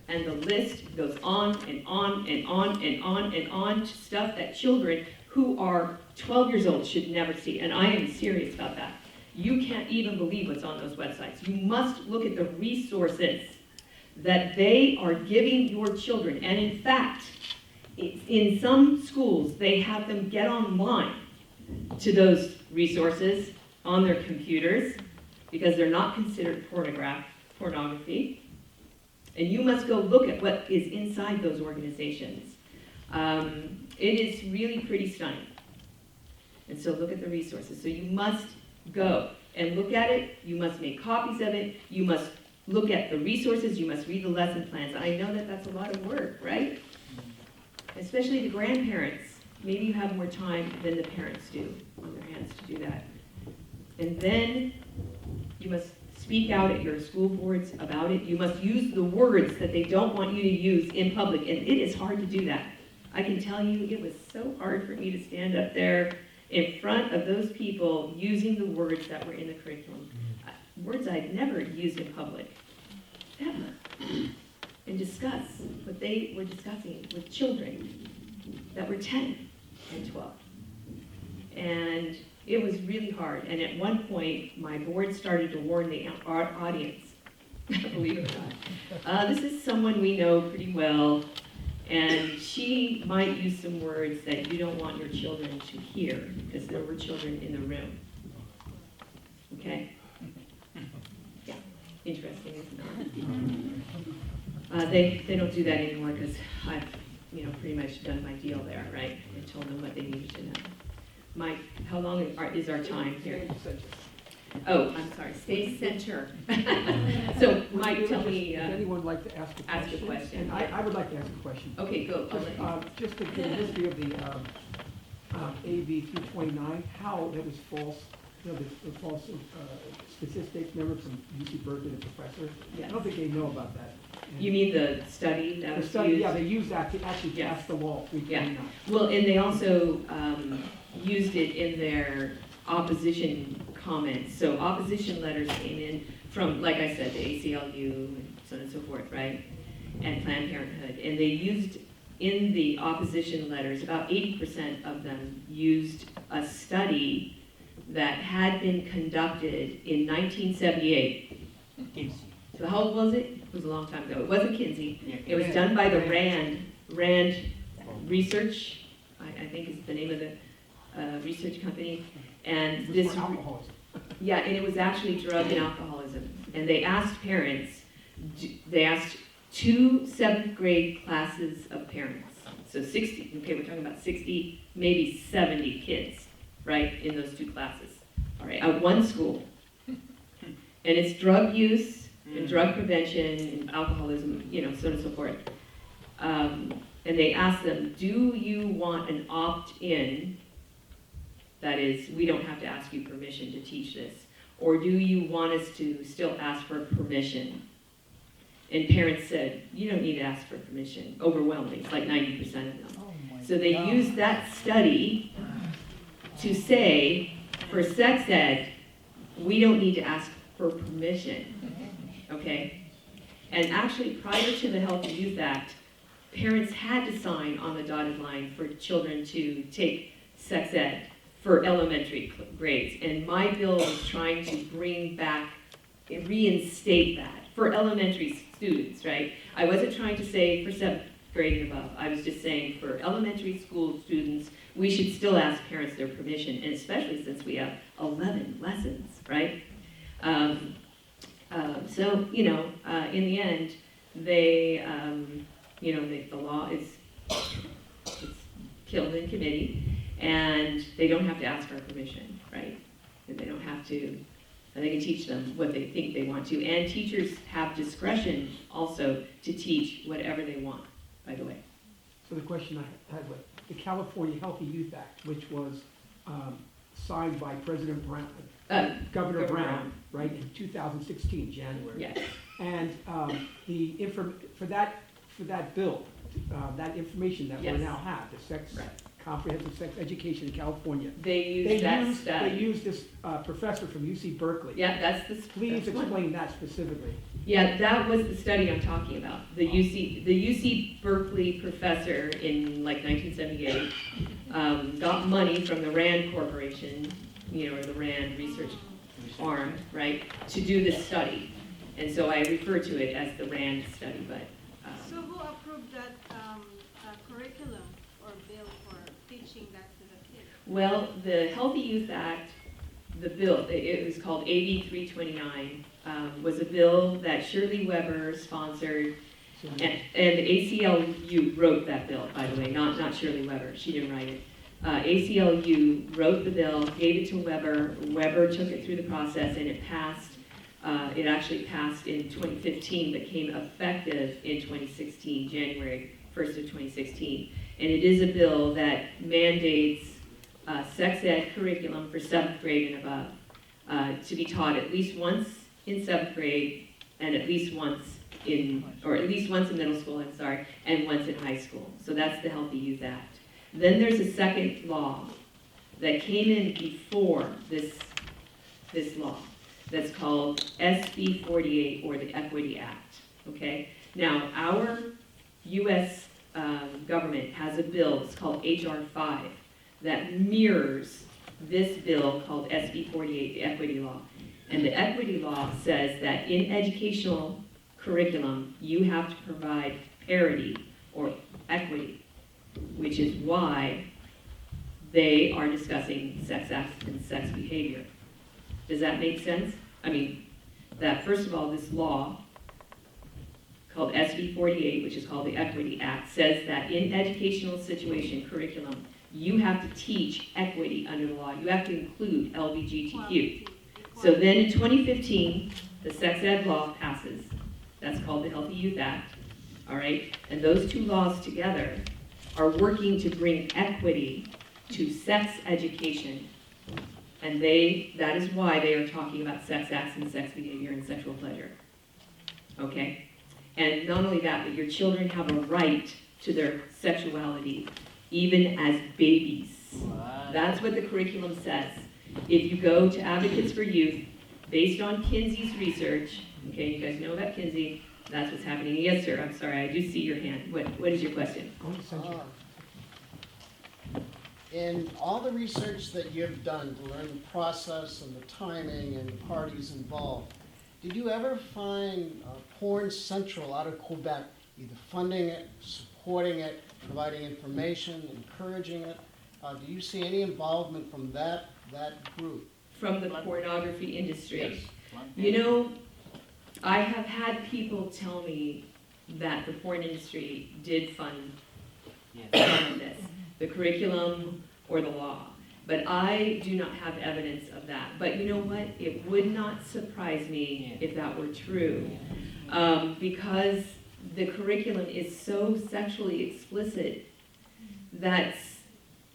B: And the list goes on and on and on and on and on to stuff that children who are 12 years old should never see. And I am serious about that. You can't even believe what's on those websites. You must look at the resources that they are giving your children. And in fact, in some schools, they have them get online to those resources on their computers because they're not considered pornography. And you must go look at what is inside those organizations. It is really pretty stunning. And so look at the resources. So you must go and look at it. You must make copies of it. You must look at the resources. You must read the lesson plans. I know that that's a lot of work, right? Especially the grandparents. Maybe you have more time than the parents do on their hands to do that. And then you must speak out at your school boards about it. You must use the words that they don't want you to use in public. And it is hard to do that. I can tell you it was so hard for me to stand up there in front of those people using the words that were in the curriculum. Words I'd never used in public, ever. And discuss what they were discussing with children that were 10 and 12. And it was really hard. And at one point, my board started to warn the audience, believe it or not. This is someone we know pretty well, and she might use some words that you don't want your children to hear, because there were children in the room. Okay? Yeah, interesting, isn't it? They don't do that anymore because I've, pretty much done my deal there, right? I told them what they needed to know. Mike, how long is our time here? Oh, I'm sorry, Space Center. So, Mike, tell me.
D: Would anyone like to ask a question?
B: Ask a question.
D: And I would like to ask a question.
B: Okay, go. I'll let you.
D: Just to give a history of the AV 329, how that was false, the false statistics, remember from UC Berkeley, the professor?
B: Yes.
D: I don't think they know about that. And
B: You mean the study that
D: the
B: was
D: study,
B: used?
D: yeah, they used that to actually
B: Yes.
D: pass the law, 329.
B: Well, and they also used it in their opposition comments. So opposition letters came in from, like I said, the ACLU and so on and so forth, right? And Planned Parenthood. And they used in the opposition letters, about 80% of them used a study that had been conducted in 1978. So how old was it? It was a long time ago. It wasn't Kinsey. It was done by the Rand Research, I think is the name of the research company. And
D: It was
B: this,
D: for alcoholism.
B: yeah, and it was actually drug and alcoholism. And they asked parents, they asked 2 7th grade classes of parents. So 60, okay, we're talking about 60, maybe 70 kids, right, in those 2 classes. All right, at one school. And it's drug use and drug prevention and alcoholism, you know, so on and so forth. And they asked them, do you want an opt-in? That is, we don't have to ask you permission to teach this. Or do you want us to still ask for permission? And parents said, you don't need to ask for permission. Overwhelmingly, it's like 90% of them. So they used that study to say, for sex ed, we don't need to ask for permission, okay? And actually, prior to the Healthy Youth Act, parents had to sign on the dotted line for children to take sex ed for elementary grades. And my bill was trying to bring back, reinstate that for elementary students, right? I wasn't trying to say for 7th grade and above. I was just saying for elementary school students, we should still ask parents their permission, and especially since we have 11 lessons, right? So, you know, in the end, they, you know, the law is it's killed in committee, and they don't have to ask our permission, right? And they don't have to, and they can teach them what they think they want to. And teachers have discretion also to teach whatever they want, by the way.
D: So the question I had was, the California Healthy Youth Act, which was signed by President Brown, Governor Brown, right, in 2016, January.
B: Yes.
D: And for that bill, that information that we
B: Yes.
D: now have, the sex,
B: Right.
D: comprehensive sex education in California.
B: They use that
D: They
B: study.
D: used this professor from UC Berkeley.
B: Yeah, that's the.
D: Please
B: that's one.
D: explain that specifically.
B: Yeah, that was the study I'm talking about. The UC Berkeley professor in like 1978 got money from the Rand Corporation, you know, or the Rand Research arm, right, to do this study. And so I refer to it as the Rand study, but.
C: So who approved that curriculum or bill for teaching that to the kids?
B: Well, the Healthy Youth Act, the bill, it was called AB 329, was a bill that Shirley Weber sponsored,
D: So-
B: and ACLU wrote that bill, by the way, not Shirley Weber, she didn't write it. ACLU wrote the bill, gave it to Weber, Weber took it through the process, and it passed. It actually passed in 2015, but came effective in 2016, January 1st of 2016. And it is a bill that mandates sex ed curriculum for 7th grade and above to be taught at least once in 7th grade and at least once in middle school, and once in high school. So that's the Healthy Youth Act. Then there's a second law that came in before this law that's called SB 48, or the Equity Act, okay? Now, our U.S. Government has a bill, it's called H.R. 5, that mirrors this bill called SB 48, the Equity Law. And the Equity Law says that in educational curriculum, you have to provide parity or equity, which is why they are discussing sex acts and sex behavior. Does that make sense? I mean, that first of all, this law called SB 48, which is called the Equity Act, says that in educational situation curriculum, you have to teach equity under the law. You have to include LGBTQ. So then in 2015, the sex ed law passes. That's called the Healthy Youth Act, all right? And those two laws together are working to bring equity to sex education. And that is why they are talking about sex acts and sex behavior and sexual pleasure. Okay? And not only that, but your children have a right to their sexuality, even as babies. That's what the curriculum says. If you go to Advocates for Youth, based on Kinsey's research, okay, you guys know about Kinsey, that's what's happening. Yes, sir, I'm sorry, I do see your hand. What is your question?
D: Go to Central.
E: In all the research that you've done to learn the process and the timing and the parties involved, Did you ever find Porn Central out of Quebec either funding it, supporting it, providing information, encouraging it? Do you see any involvement from that group?
B: From the pornography industry.
E: Yes.
B: You know, I have had people tell me that the porn industry did fund some of this, the curriculum or the law. But I do not have evidence of that. But you know what? It would not surprise me if that were true. Because the curriculum is so sexually explicit that,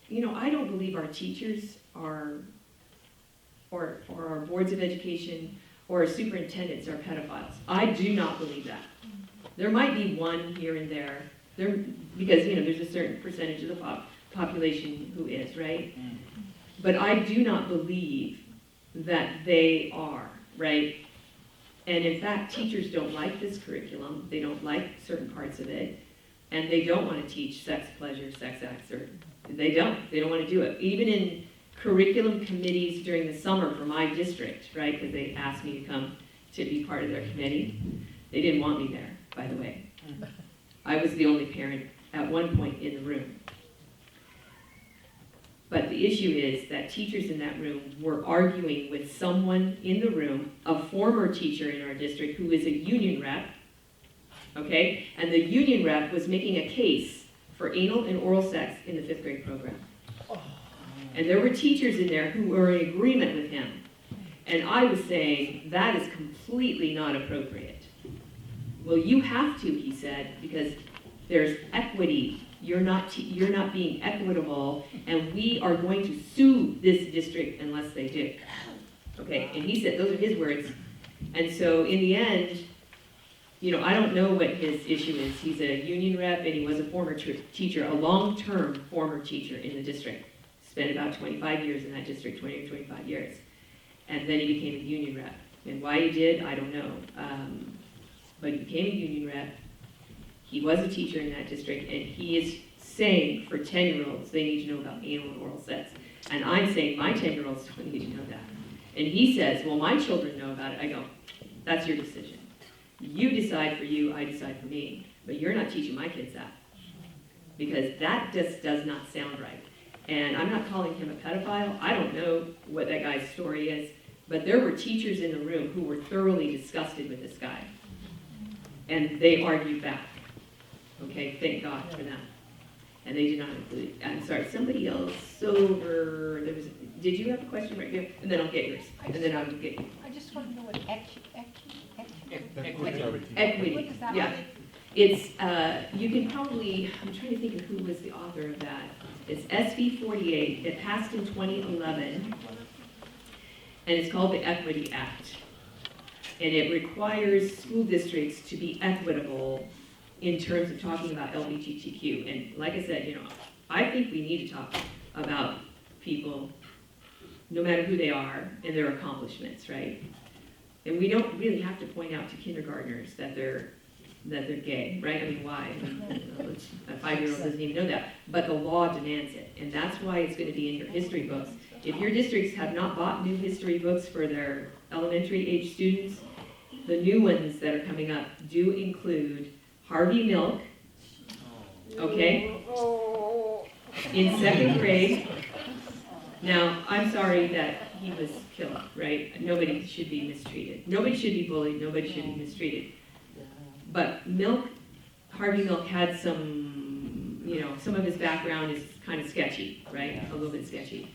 B: you know, I don't believe our teachers are, or our boards of education, or our superintendents are pedophiles. I do not believe that. There might be one here and there, because, you know, there's a certain percentage of the population who is, right? But I do not believe that they are, right? And in fact, teachers don't like this curriculum. They don't like certain parts of it. And they don't want to teach sex, pleasure, sex acts, or they don't want to do it. Even in curriculum committees during the summer for my district, right? Because they asked me to come to be part of their committee. They didn't want me there, by the way. I was the only parent at one point in the room. But the issue is that teachers in that room were arguing with someone in the room, a former teacher in our district who is a union rep, okay? And the union rep was making a case for anal and oral sex in the 5th grade program. And there were teachers in there who were in agreement with him. And I was saying, that is completely not appropriate. Well, you have to, he said, because there's equity. You're not being equitable, and we are going to sue this district unless they do. Okay, and he said, those are his words. And so in the end, you know, I don't know what his issue is. He's a union rep, and he was a former teacher, a long-term former teacher in the district. Spent about 25 years in that district, 20 or 25 years. And then he became a union rep. And why he did, I don't know. But he became a union rep. He was a teacher in that district, and he is saying for 10-year-olds, they need to know about anal and oral sex. And I'm saying my 10-year-olds don't need to know that. And he says, well, my children know about it. I go, that's your decision. You decide for you, I decide for me. But you're not teaching my kids that. Because that just does not sound right. And I'm not calling him a pedophile. I don't know what that guy's story is. But there were teachers in the room who were thoroughly disgusted with this guy. And they argued back. Okay, thank God for that. And they did not include, I'm sorry, somebody else over, did you have a question right here? And then I'll get yours, and then I'll get you.
F: I just want to know what
B: Equity,
F: What does that
B: yeah.
F: mean?
B: It's, you can probably, I'm trying to think of who was the author of that. It's SB 48, it passed in 2011, and it's called the Equity Act. And it requires school districts to be equitable in terms of talking about LGBTQ. And like I said, you know, I think we need to talk about people, no matter who they are, and their accomplishments, right? And we don't really have to point out to kindergartners that they're gay, right? I mean, why? A 5-year-old doesn't even know that. But the law demands it, and that's why it's going to be in your history books. If your districts have not bought new history books for their elementary age students, the new ones that are coming up do include Harvey Milk, okay, in 2nd grade. Now, I'm sorry that he was killed, right? Nobody should be mistreated. Nobody should be bullied. Nobody should be mistreated. But Harvey Milk had some, you know, some of his background is kind of sketchy, right? A little bit sketchy.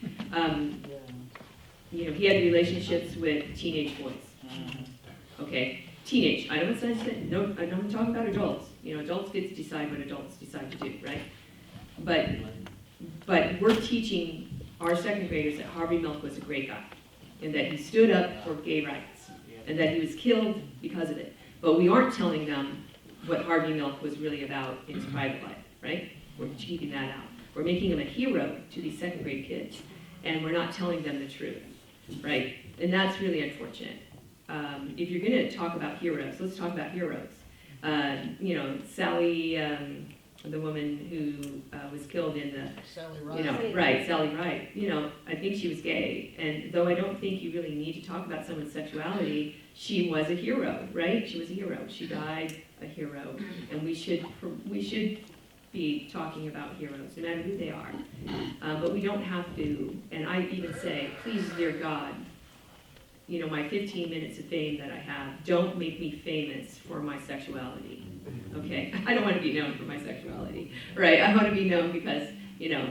B: You know, he had relationships with teenage boys. Okay, teenage. I don't say no. I'm talking about adults. You know, adults get to decide what adults decide to do, right? But we're teaching our 2nd graders that Harvey Milk was a great guy, and that he stood up for gay rights, and that he was killed because of it. But we aren't telling them what Harvey Milk was really about in his private life, right? We're keeping that out. We're making him a hero to these 2nd grade kids, and we're not telling them the truth, right? And that's really unfortunate. If you're going to talk about heroes, let's talk about heroes. You know, Sally the woman who was killed in the
E: Sally
B: you know,
E: Ride.
B: right, Sally Wright, you know, I think she was gay, and though I don't think you really need to talk about someone's sexuality, she was a hero, right? She was a hero, she died a hero, and we should be talking about heroes, no matter who they are. But we don't have to, and I even say, please, dear God, you know, my 15 minutes of fame that I have, don't make me famous for my sexuality, okay? I don't want to be known for my sexuality, right? I want to be known because, you know,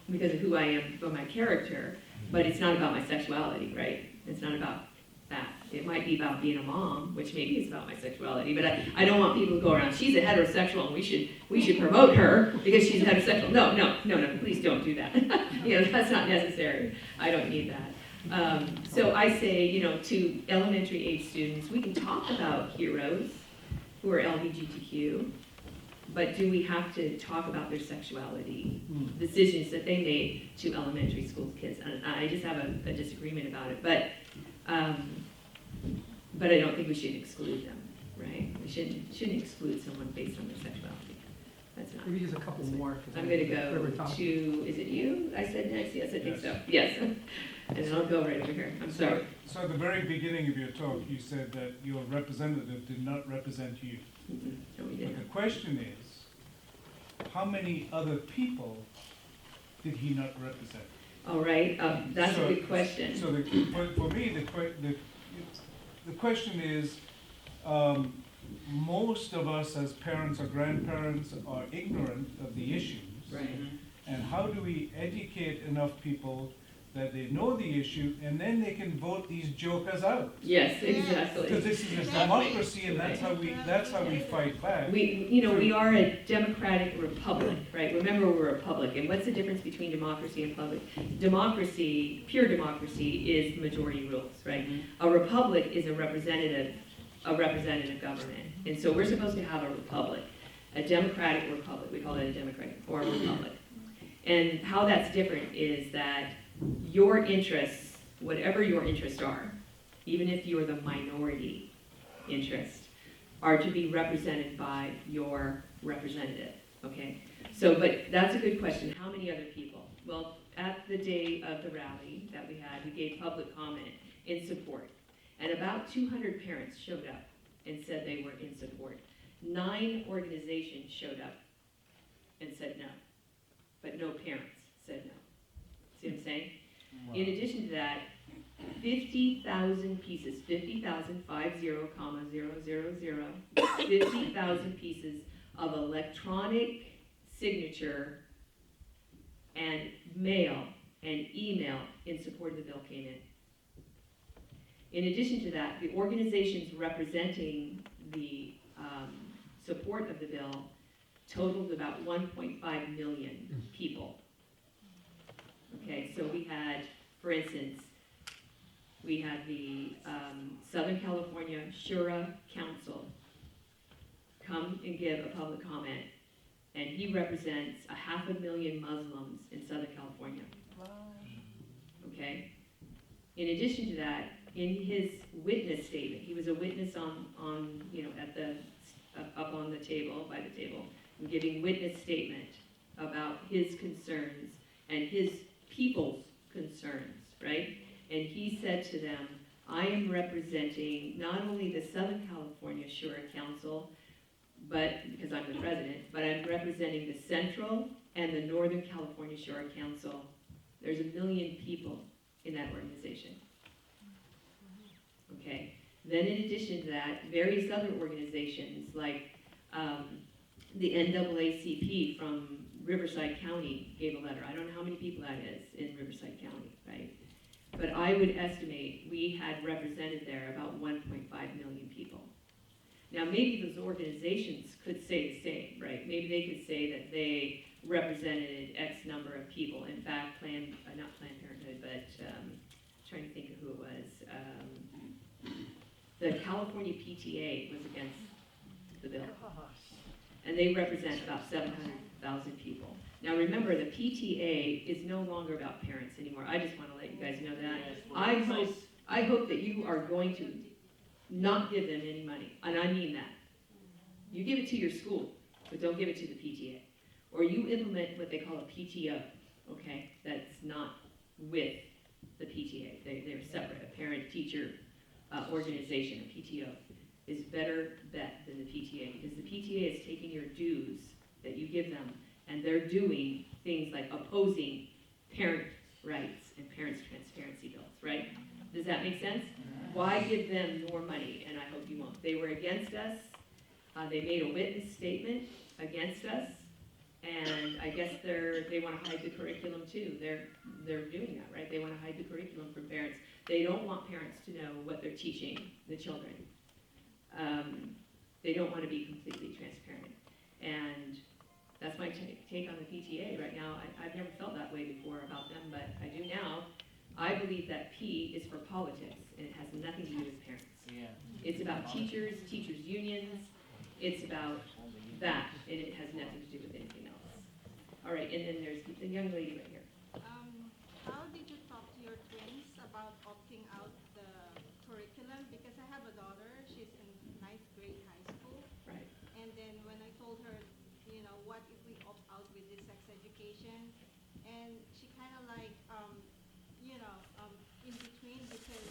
B: because of who I am, for my character, but it's not about my sexuality, right? It's not about that. It might be about being a mom, which maybe is about my sexuality, but I don't want people to go around, she's a heterosexual and we should promote her because she's heterosexual. No, please don't do that. You know, that's not necessary. I don't need that. So I say, you know, to elementary age students, we can talk about heroes who are LGBTQ, but do we have to talk about their sexuality, decisions that they made to elementary school kids? And I just have a disagreement about it, but I don't think we should exclude them, right? We shouldn't exclude someone based on their sexuality. That's not.
D: Maybe just a couple more. 'cause
B: I'm gonna
D: we're
B: go
D: talking.
B: to, is it you? I said next, yes, I think so, yes. And then I'll go right over here, I'm sorry.
F: So at the very beginning of your talk, you said that your representative did not represent you.
B: No, we
F: But
B: didn't.
F: the question is, how many other people did he not represent?
B: All right, that's a
F: So-
B: good question.
F: So for me, the question is, most of us as parents or grandparents are ignorant of the issues.
B: Right,
F: And how do we educate enough people that they know the issue, and then they can vote these jokers out?
B: yes,
F: Because
B: exactly.
F: this is a democracy, and that's how we fight back.
B: We are a democratic republic, right? Remember, we're a republic, and what's the difference between democracy and republic? Democracy, pure democracy, is majority rules, right? A republic is a representative government, and so we're supposed to have a republic, a democratic republic, we call it a democratic or a republic. And how that's different is that your interests, whatever your interests are, even if you're the minority interest, are to be represented by your representative, okay? So, but that's a good question, how many other people? Well, at the day of the rally that we had, we gave public comment in support, and about 200 parents showed up and said they were in support. 9 organizations showed up and said no, but no parents said no. See what I'm saying? In addition to that, 50,000 pieces, 50,000, 50,000 pieces of electronic signature and mail and email in support of the bill came in. In addition to that, the organizations representing the support of the bill totaled about 1.5 million people. Okay, so we had, for instance, we had the Southern California Shura Council come and give a public comment, and he represents 500,000 Muslims in Southern California. Okay? In addition to that, in his witness statement, he was a witness on you know, at the, up on the table, by the table, giving witness statement about his concerns and his people's concerns, right? And he said to them, I am representing not only the Southern California Shura Council, but, because I'm the president, but I'm representing the Central and the Northern California Shura Council. There's 1 million people in that organization. Okay, then in addition to that, various other organizations like the NAACP from Riverside County gave a letter. I don't know how many people that is in Riverside County, right? But I would estimate we had represented there about 1.5 million people. Now, maybe those organizations could say the same, right? Maybe they could say that they represented X number of people. In fact, not Planned Parenthood, but trying to think of who it was. The California PTA was against the bill. And they represent about 700,000 people. Now remember, the PTA is no longer about parents anymore. I just want to let you guys know that. I hope that you are going to not give them any money, and I mean that. You give it to your school. but don't give it to the PTA. Or you implement what they call a PTO, okay? That's not with the PTA. They're separate. A parent-teacher organization, a PTO, is better bet than the PTA because the PTA is taking your dues that you give them and they're doing things like opposing parent rights and parents' transparency bills, right? Does that make sense? Why give them more money? And I hope you won't. They were against us. They made a witness statement against us. And I guess they want to hide the curriculum too. They're doing that, right? They want to hide the curriculum from parents. They don't want parents to know what they're teaching the children. They don't want to be completely transparent. And that's my take on the PTA right now. I've never felt that way before about them, but I do now. I believe that P is for politics, and it has nothing to do with parents.
G: Yeah.
B: It's about teachers, teachers' unions. It's about that, and it has nothing to do with anything else. All right, and then there's the young lady right here.
C: How did you talk to your twins about opting out the curriculum? Because I have a daughter, she's in 9th grade high school.
B: Right.
C: And then when I told her, you know, what if we opt out with this sex education? And she kind of like, in between because,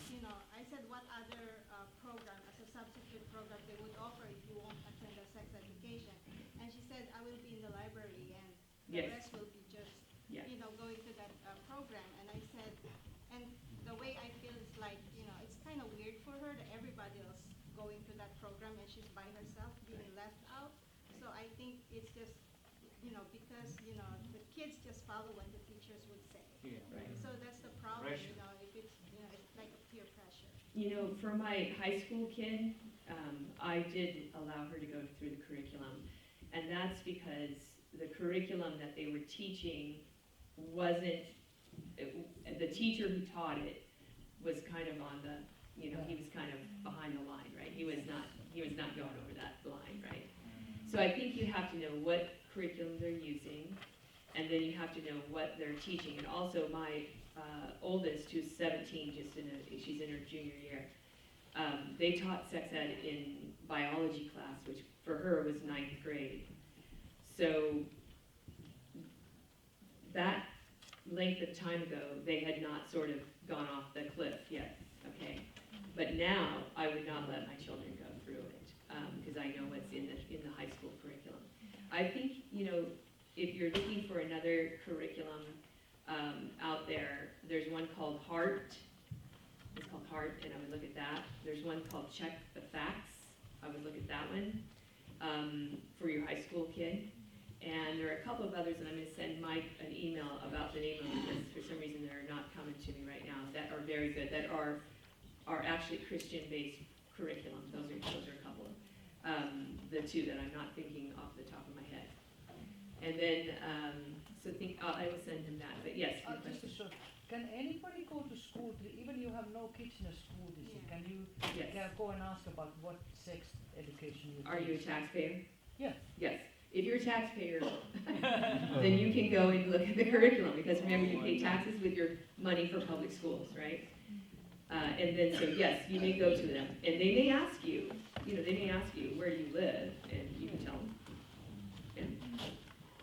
C: I said what other program, as a substitute program, they would offer if you won't attend a sex education. And she said, I will be in the library and the
B: Yes.
C: rest will be just,
B: Yes.
C: going to that program. And I said, and the way I feel is like, it's kind of weird for her that everybody else going to that program and she's by herself being left out. So I think it's just, because, the kids just follow what the teachers would say.
G: Yeah.
B: Right.
C: So that's the problem,
G: Pressure.
C: if it's, it's like a peer pressure.
B: For my high school kid, I did allow her to go through the curriculum. And that's because the curriculum that they were teaching wasn't, the teacher who taught it was kind of on the, he was kind of behind the line, right? He was not going over that line, right? So I think you have to know what curriculum they're using, and then you have to know what they're teaching. And also my oldest, who's 17, she's in her junior year, they taught sex ed in biology class, which for her was 9th grade. So that length of time ago, they had not sort of gone off the cliff yet, okay? But now, I would not let my children go through it, because I know what's in the high school curriculum. I think, if you're looking for another curriculum out there, there's one called HEART. It's called HEART, and I would look at that. There's one called Check the Facts. I would look at that one for your high school kid. And there are a couple of others, and I'm going to send Mike an email about the name of them, because for some reason they're not coming to me right now, that are very good, that are actually Christian-based curriculum. Those are a couple of the two that I'm not thinking off the top of my head. And then, I will send him that, but yes, your
H: Just a
B: question.
H: short, can anybody go to school, even you have no kids in a school district,
C: Yeah.
H: can you
B: Yes.
H: go and ask about what sex education you
B: Are you a
H: teach?
B: taxpayer?
H: Yeah.
B: Yes. If you're a taxpayer, then you can go and look at the curriculum, because remember, you pay taxes with your money for public schools, right? And then, so yes, you may go to them, and they may ask you, where do you live, and you can tell them. Yeah.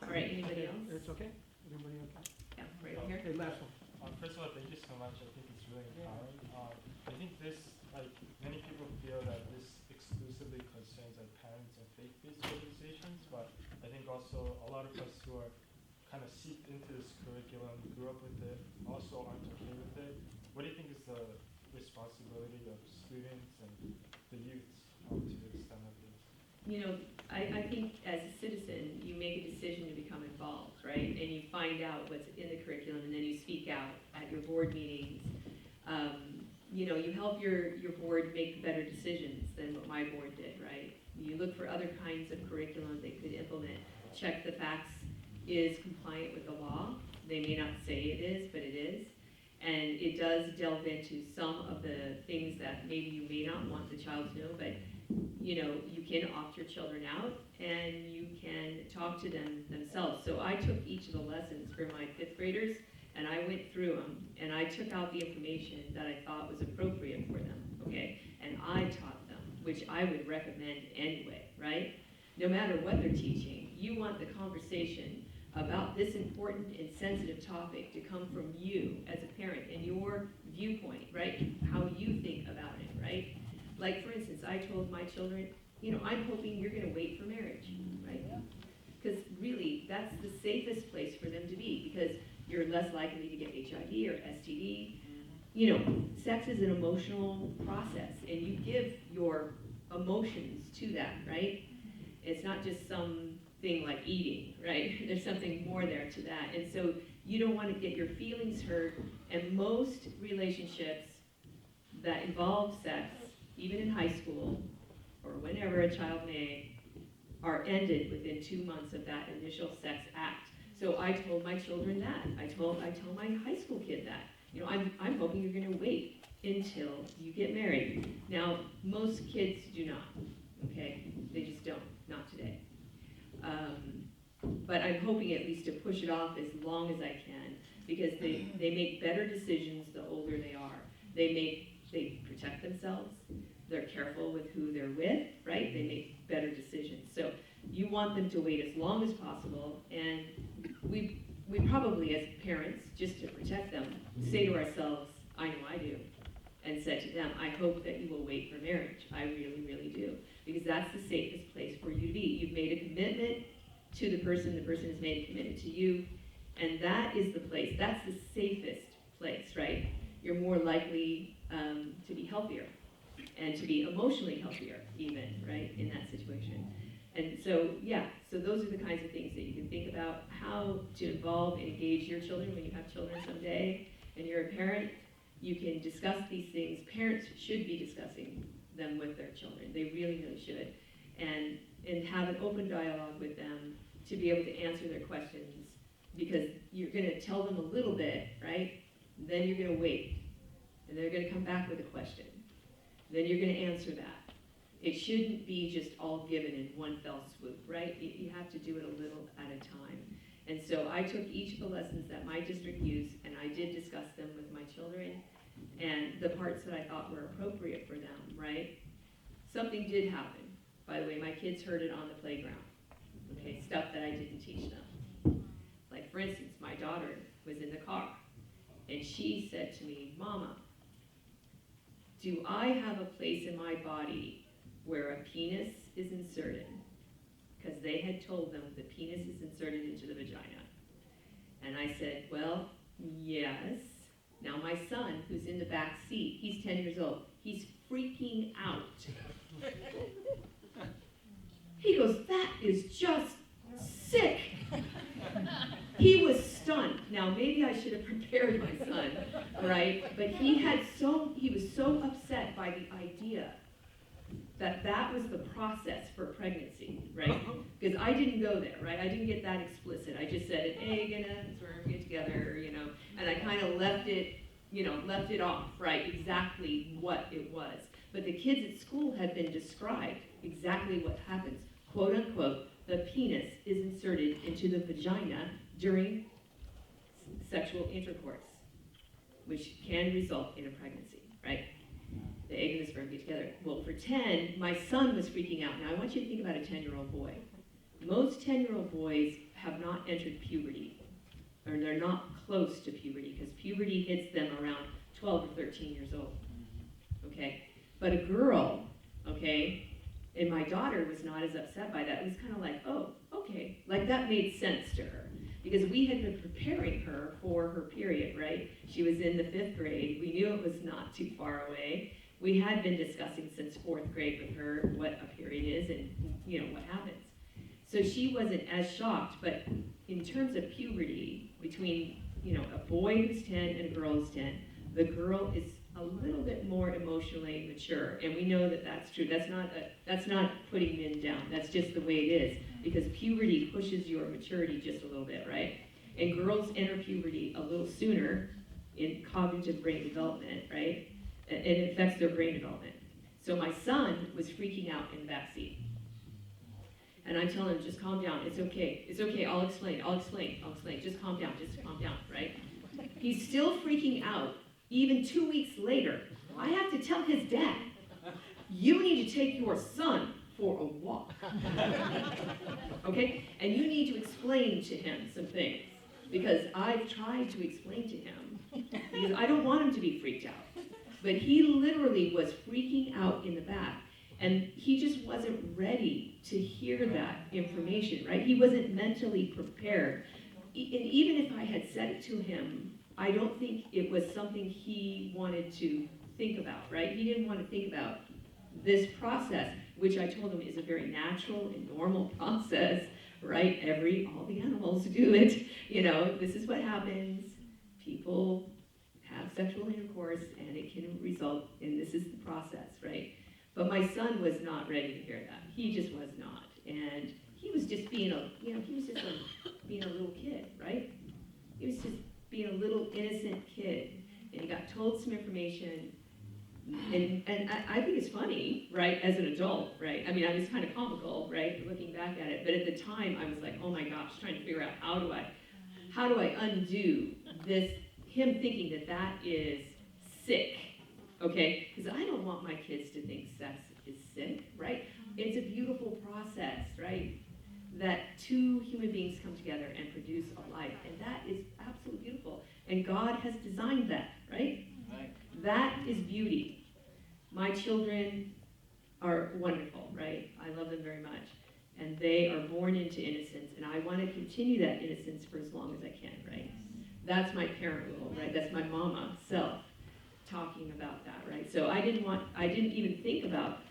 B: All right, anybody else?
D: It's okay? Everybody okay?
B: Yeah, right over here.
D: Okay, last one.
I: First of all, thank you so much. I think it's really empowering. I think this, many people feel that this exclusively concerns parents and faith-based organizations, but I think also a lot of us who are kind of seeped into this curriculum, grew up with it, also aren't okay with it. What do you think is the responsibility of students and the youth to the extent of this?
B: I think as a citizen, you make a decision to become involved, right? And you find out what's in the curriculum, and then you speak out at your board meetings. You help your board make better decisions than what my board did, right? You look for other kinds of curriculum they could implement. Check the Facts is compliant with the law. They may not say it is, but it is. And it does delve into some of the things that maybe you may not want the child to know, but you can opt your children out and you can talk to them themselves. So I took each of the lessons for my 5th graders and I went through them and I took out the information that I thought was appropriate for them, okay? And I taught them, which I would recommend anyway, right? no matter what they're teaching, you want the conversation about this important and sensitive topic to come from you as a parent and your viewpoint, right? How you think about it, right? Like, for instance, I told my children, I'm hoping you're gonna wait for marriage, right? Because really, that's the safest place for them to be, because you're less likely to get HIV or STD. Sex is an emotional process, and you give your emotions to that, right? It's not just something like eating, right? There's something more there to that. And so you don't want to get your feelings hurt, and most relationships that involve sex, even in high school, or whenever a child may, are ended within 2 months of that initial sex act. So I told my children that. I tell my high school kid that. I'm hoping you're gonna wait until you get married. Now, most kids do not, okay? They just don't, not today. But I'm hoping at least to push it off as long as I can, because they make better decisions the older they are. They protect themselves, they're careful with who they're with, right? They make better decisions. So you want them to wait as long as possible, and we probably, as parents, just to protect them, say to ourselves, I know I do, and said to them, I hope that you will wait for marriage. I really, really do. Because that's the safest place for you to be. You've made a commitment to the person has made a commitment to you, and that is the place, that's the safest place, right? You're more likely to be healthier, and to be emotionally healthier even, right, in that situation. And so, so those are the kinds of things that you can think about, how to involve and engage your children when you have children someday, and you're a parent. You can discuss these things. Parents should be discussing them with their children. They really, really should. And have an open dialogue with them to be able to answer their questions, because you're gonna tell them a little bit, right? Then you're gonna wait, and they're gonna come back with a question. Then you're gonna answer that. It shouldn't be just all given in one fell swoop, right? You have to do it a little at a time. And so I took each of the lessons that my district used, and I did discuss them with my children, and the parts that I thought were appropriate for them, right? Something did happen. By the way, my kids heard it on the playground, okay? Stuff that I didn't teach them. Like, for instance, my daughter was in the car, and she said to me, Mama, do I have a place in my body where a penis is inserted? Because they had told them the penis is inserted into the vagina. And I said, well, yes. Now my son, who's in the back seat, he's 10 years old, he's freaking out. He goes, that is just sick. He was stunned. Now maybe I should have prepared my son, right? But he was so upset by the idea that was the process for pregnancy, right? Because I didn't go there, right? I didn't get that explicit. I just said an egg and a sperm get together, and I kind of left it off, right? Exactly what it was. But the kids at school had been described exactly what happens. Quote unquote, the penis is inserted into the vagina during sexual intercourse, which can result in a pregnancy, right? The egg and the sperm get together. Well, for 10, my son was freaking out. Now, I want you to think about a 10-year-old boy. Most 10-year-old boys have not entered puberty, or they're not close to puberty, because puberty hits them around 12 or 13 years old, okay? But a girl, okay, and my daughter was not as upset by that. It was kind of like, oh, okay, like that made sense to her, because we had been preparing her for her period, right? She was in the 5th grade. We knew it was not too far away. We had been discussing since 4th grade with her what a period is and what happens. So she wasn't as shocked, but in terms of puberty, between a boy who's 10 and a girl who's 10, the girl is a little bit more emotionally mature, and we know that that's true. That's not putting men down. That's just the way it is, because puberty pushes your maturity just a little bit, right? And girls enter puberty a little sooner in cognitive brain development, right? And it affects their brain development. So my son was freaking out in the back seat. And I'm telling him, just calm down, it's okay, I'll explain, just calm down, right? He's still freaking out, even 2 weeks later. I have to tell his dad, you need to take your son for a walk. Okay? And you need to explain to him some things, because I've tried to explain to him, because I don't want him to be freaked out. But he literally was freaking out in the back, and he just wasn't ready to hear that information, right? He wasn't mentally prepared. And even if I had said it to him, I don't think it was something he wanted to think about, right? He didn't want to think about this process, which I told him is a very natural and normal process, right? All the animals do it. You know, this is what happens. People have sexual intercourse and it can result in, this is the process, right? But my son was not ready to hear that. He just was not. And he was just being being a little kid, right? He was just being a little innocent kid. And he got told some information. And I think it's funny, right, as an adult, right? I mean, I was kind of comical, right, looking back at it. But at the time, I was like, oh my gosh, trying to figure out how do I undo this, him thinking that that is sick, okay? Because I don't want my kids to think sex is sick, right? It's a beautiful process, right? That two human beings come together and produce a life. And that is absolutely beautiful. And God has designed that, right? That is beauty. My children are wonderful, right? I love them very much. And they are born into innocence, and I want to continue that innocence for as long as I can, right? That's my parent role, right? That's my mama self talking about that, right? So I didn't even think about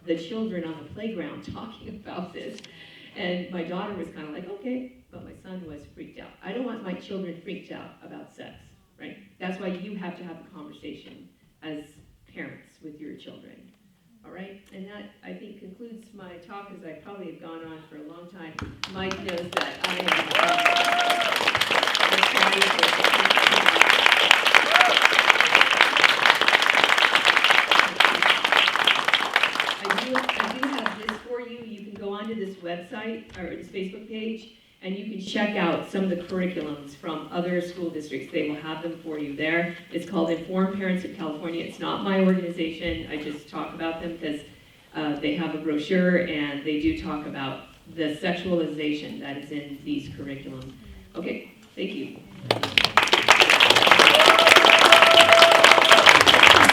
B: the children on the playground talking about this. And my daughter was kind of like, okay, but my son was freaked out. I don't want my children freaked out about sex, right? That's why you have to have a conversation as parents with your children, all right? And that, I think, concludes my talk, as I probably have gone on for a long time. Mike knows that I do have this for you. You can go onto this website, or this Facebook page, and you can check out some of the curriculums from other school districts. They will have them for you there. It's called Informed Parents of California. It's not my organization. I just talk about them because they have a brochure, and they do talk about the sexualization that is in these curriculums. Okay, thank you.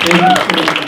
A: Thank you.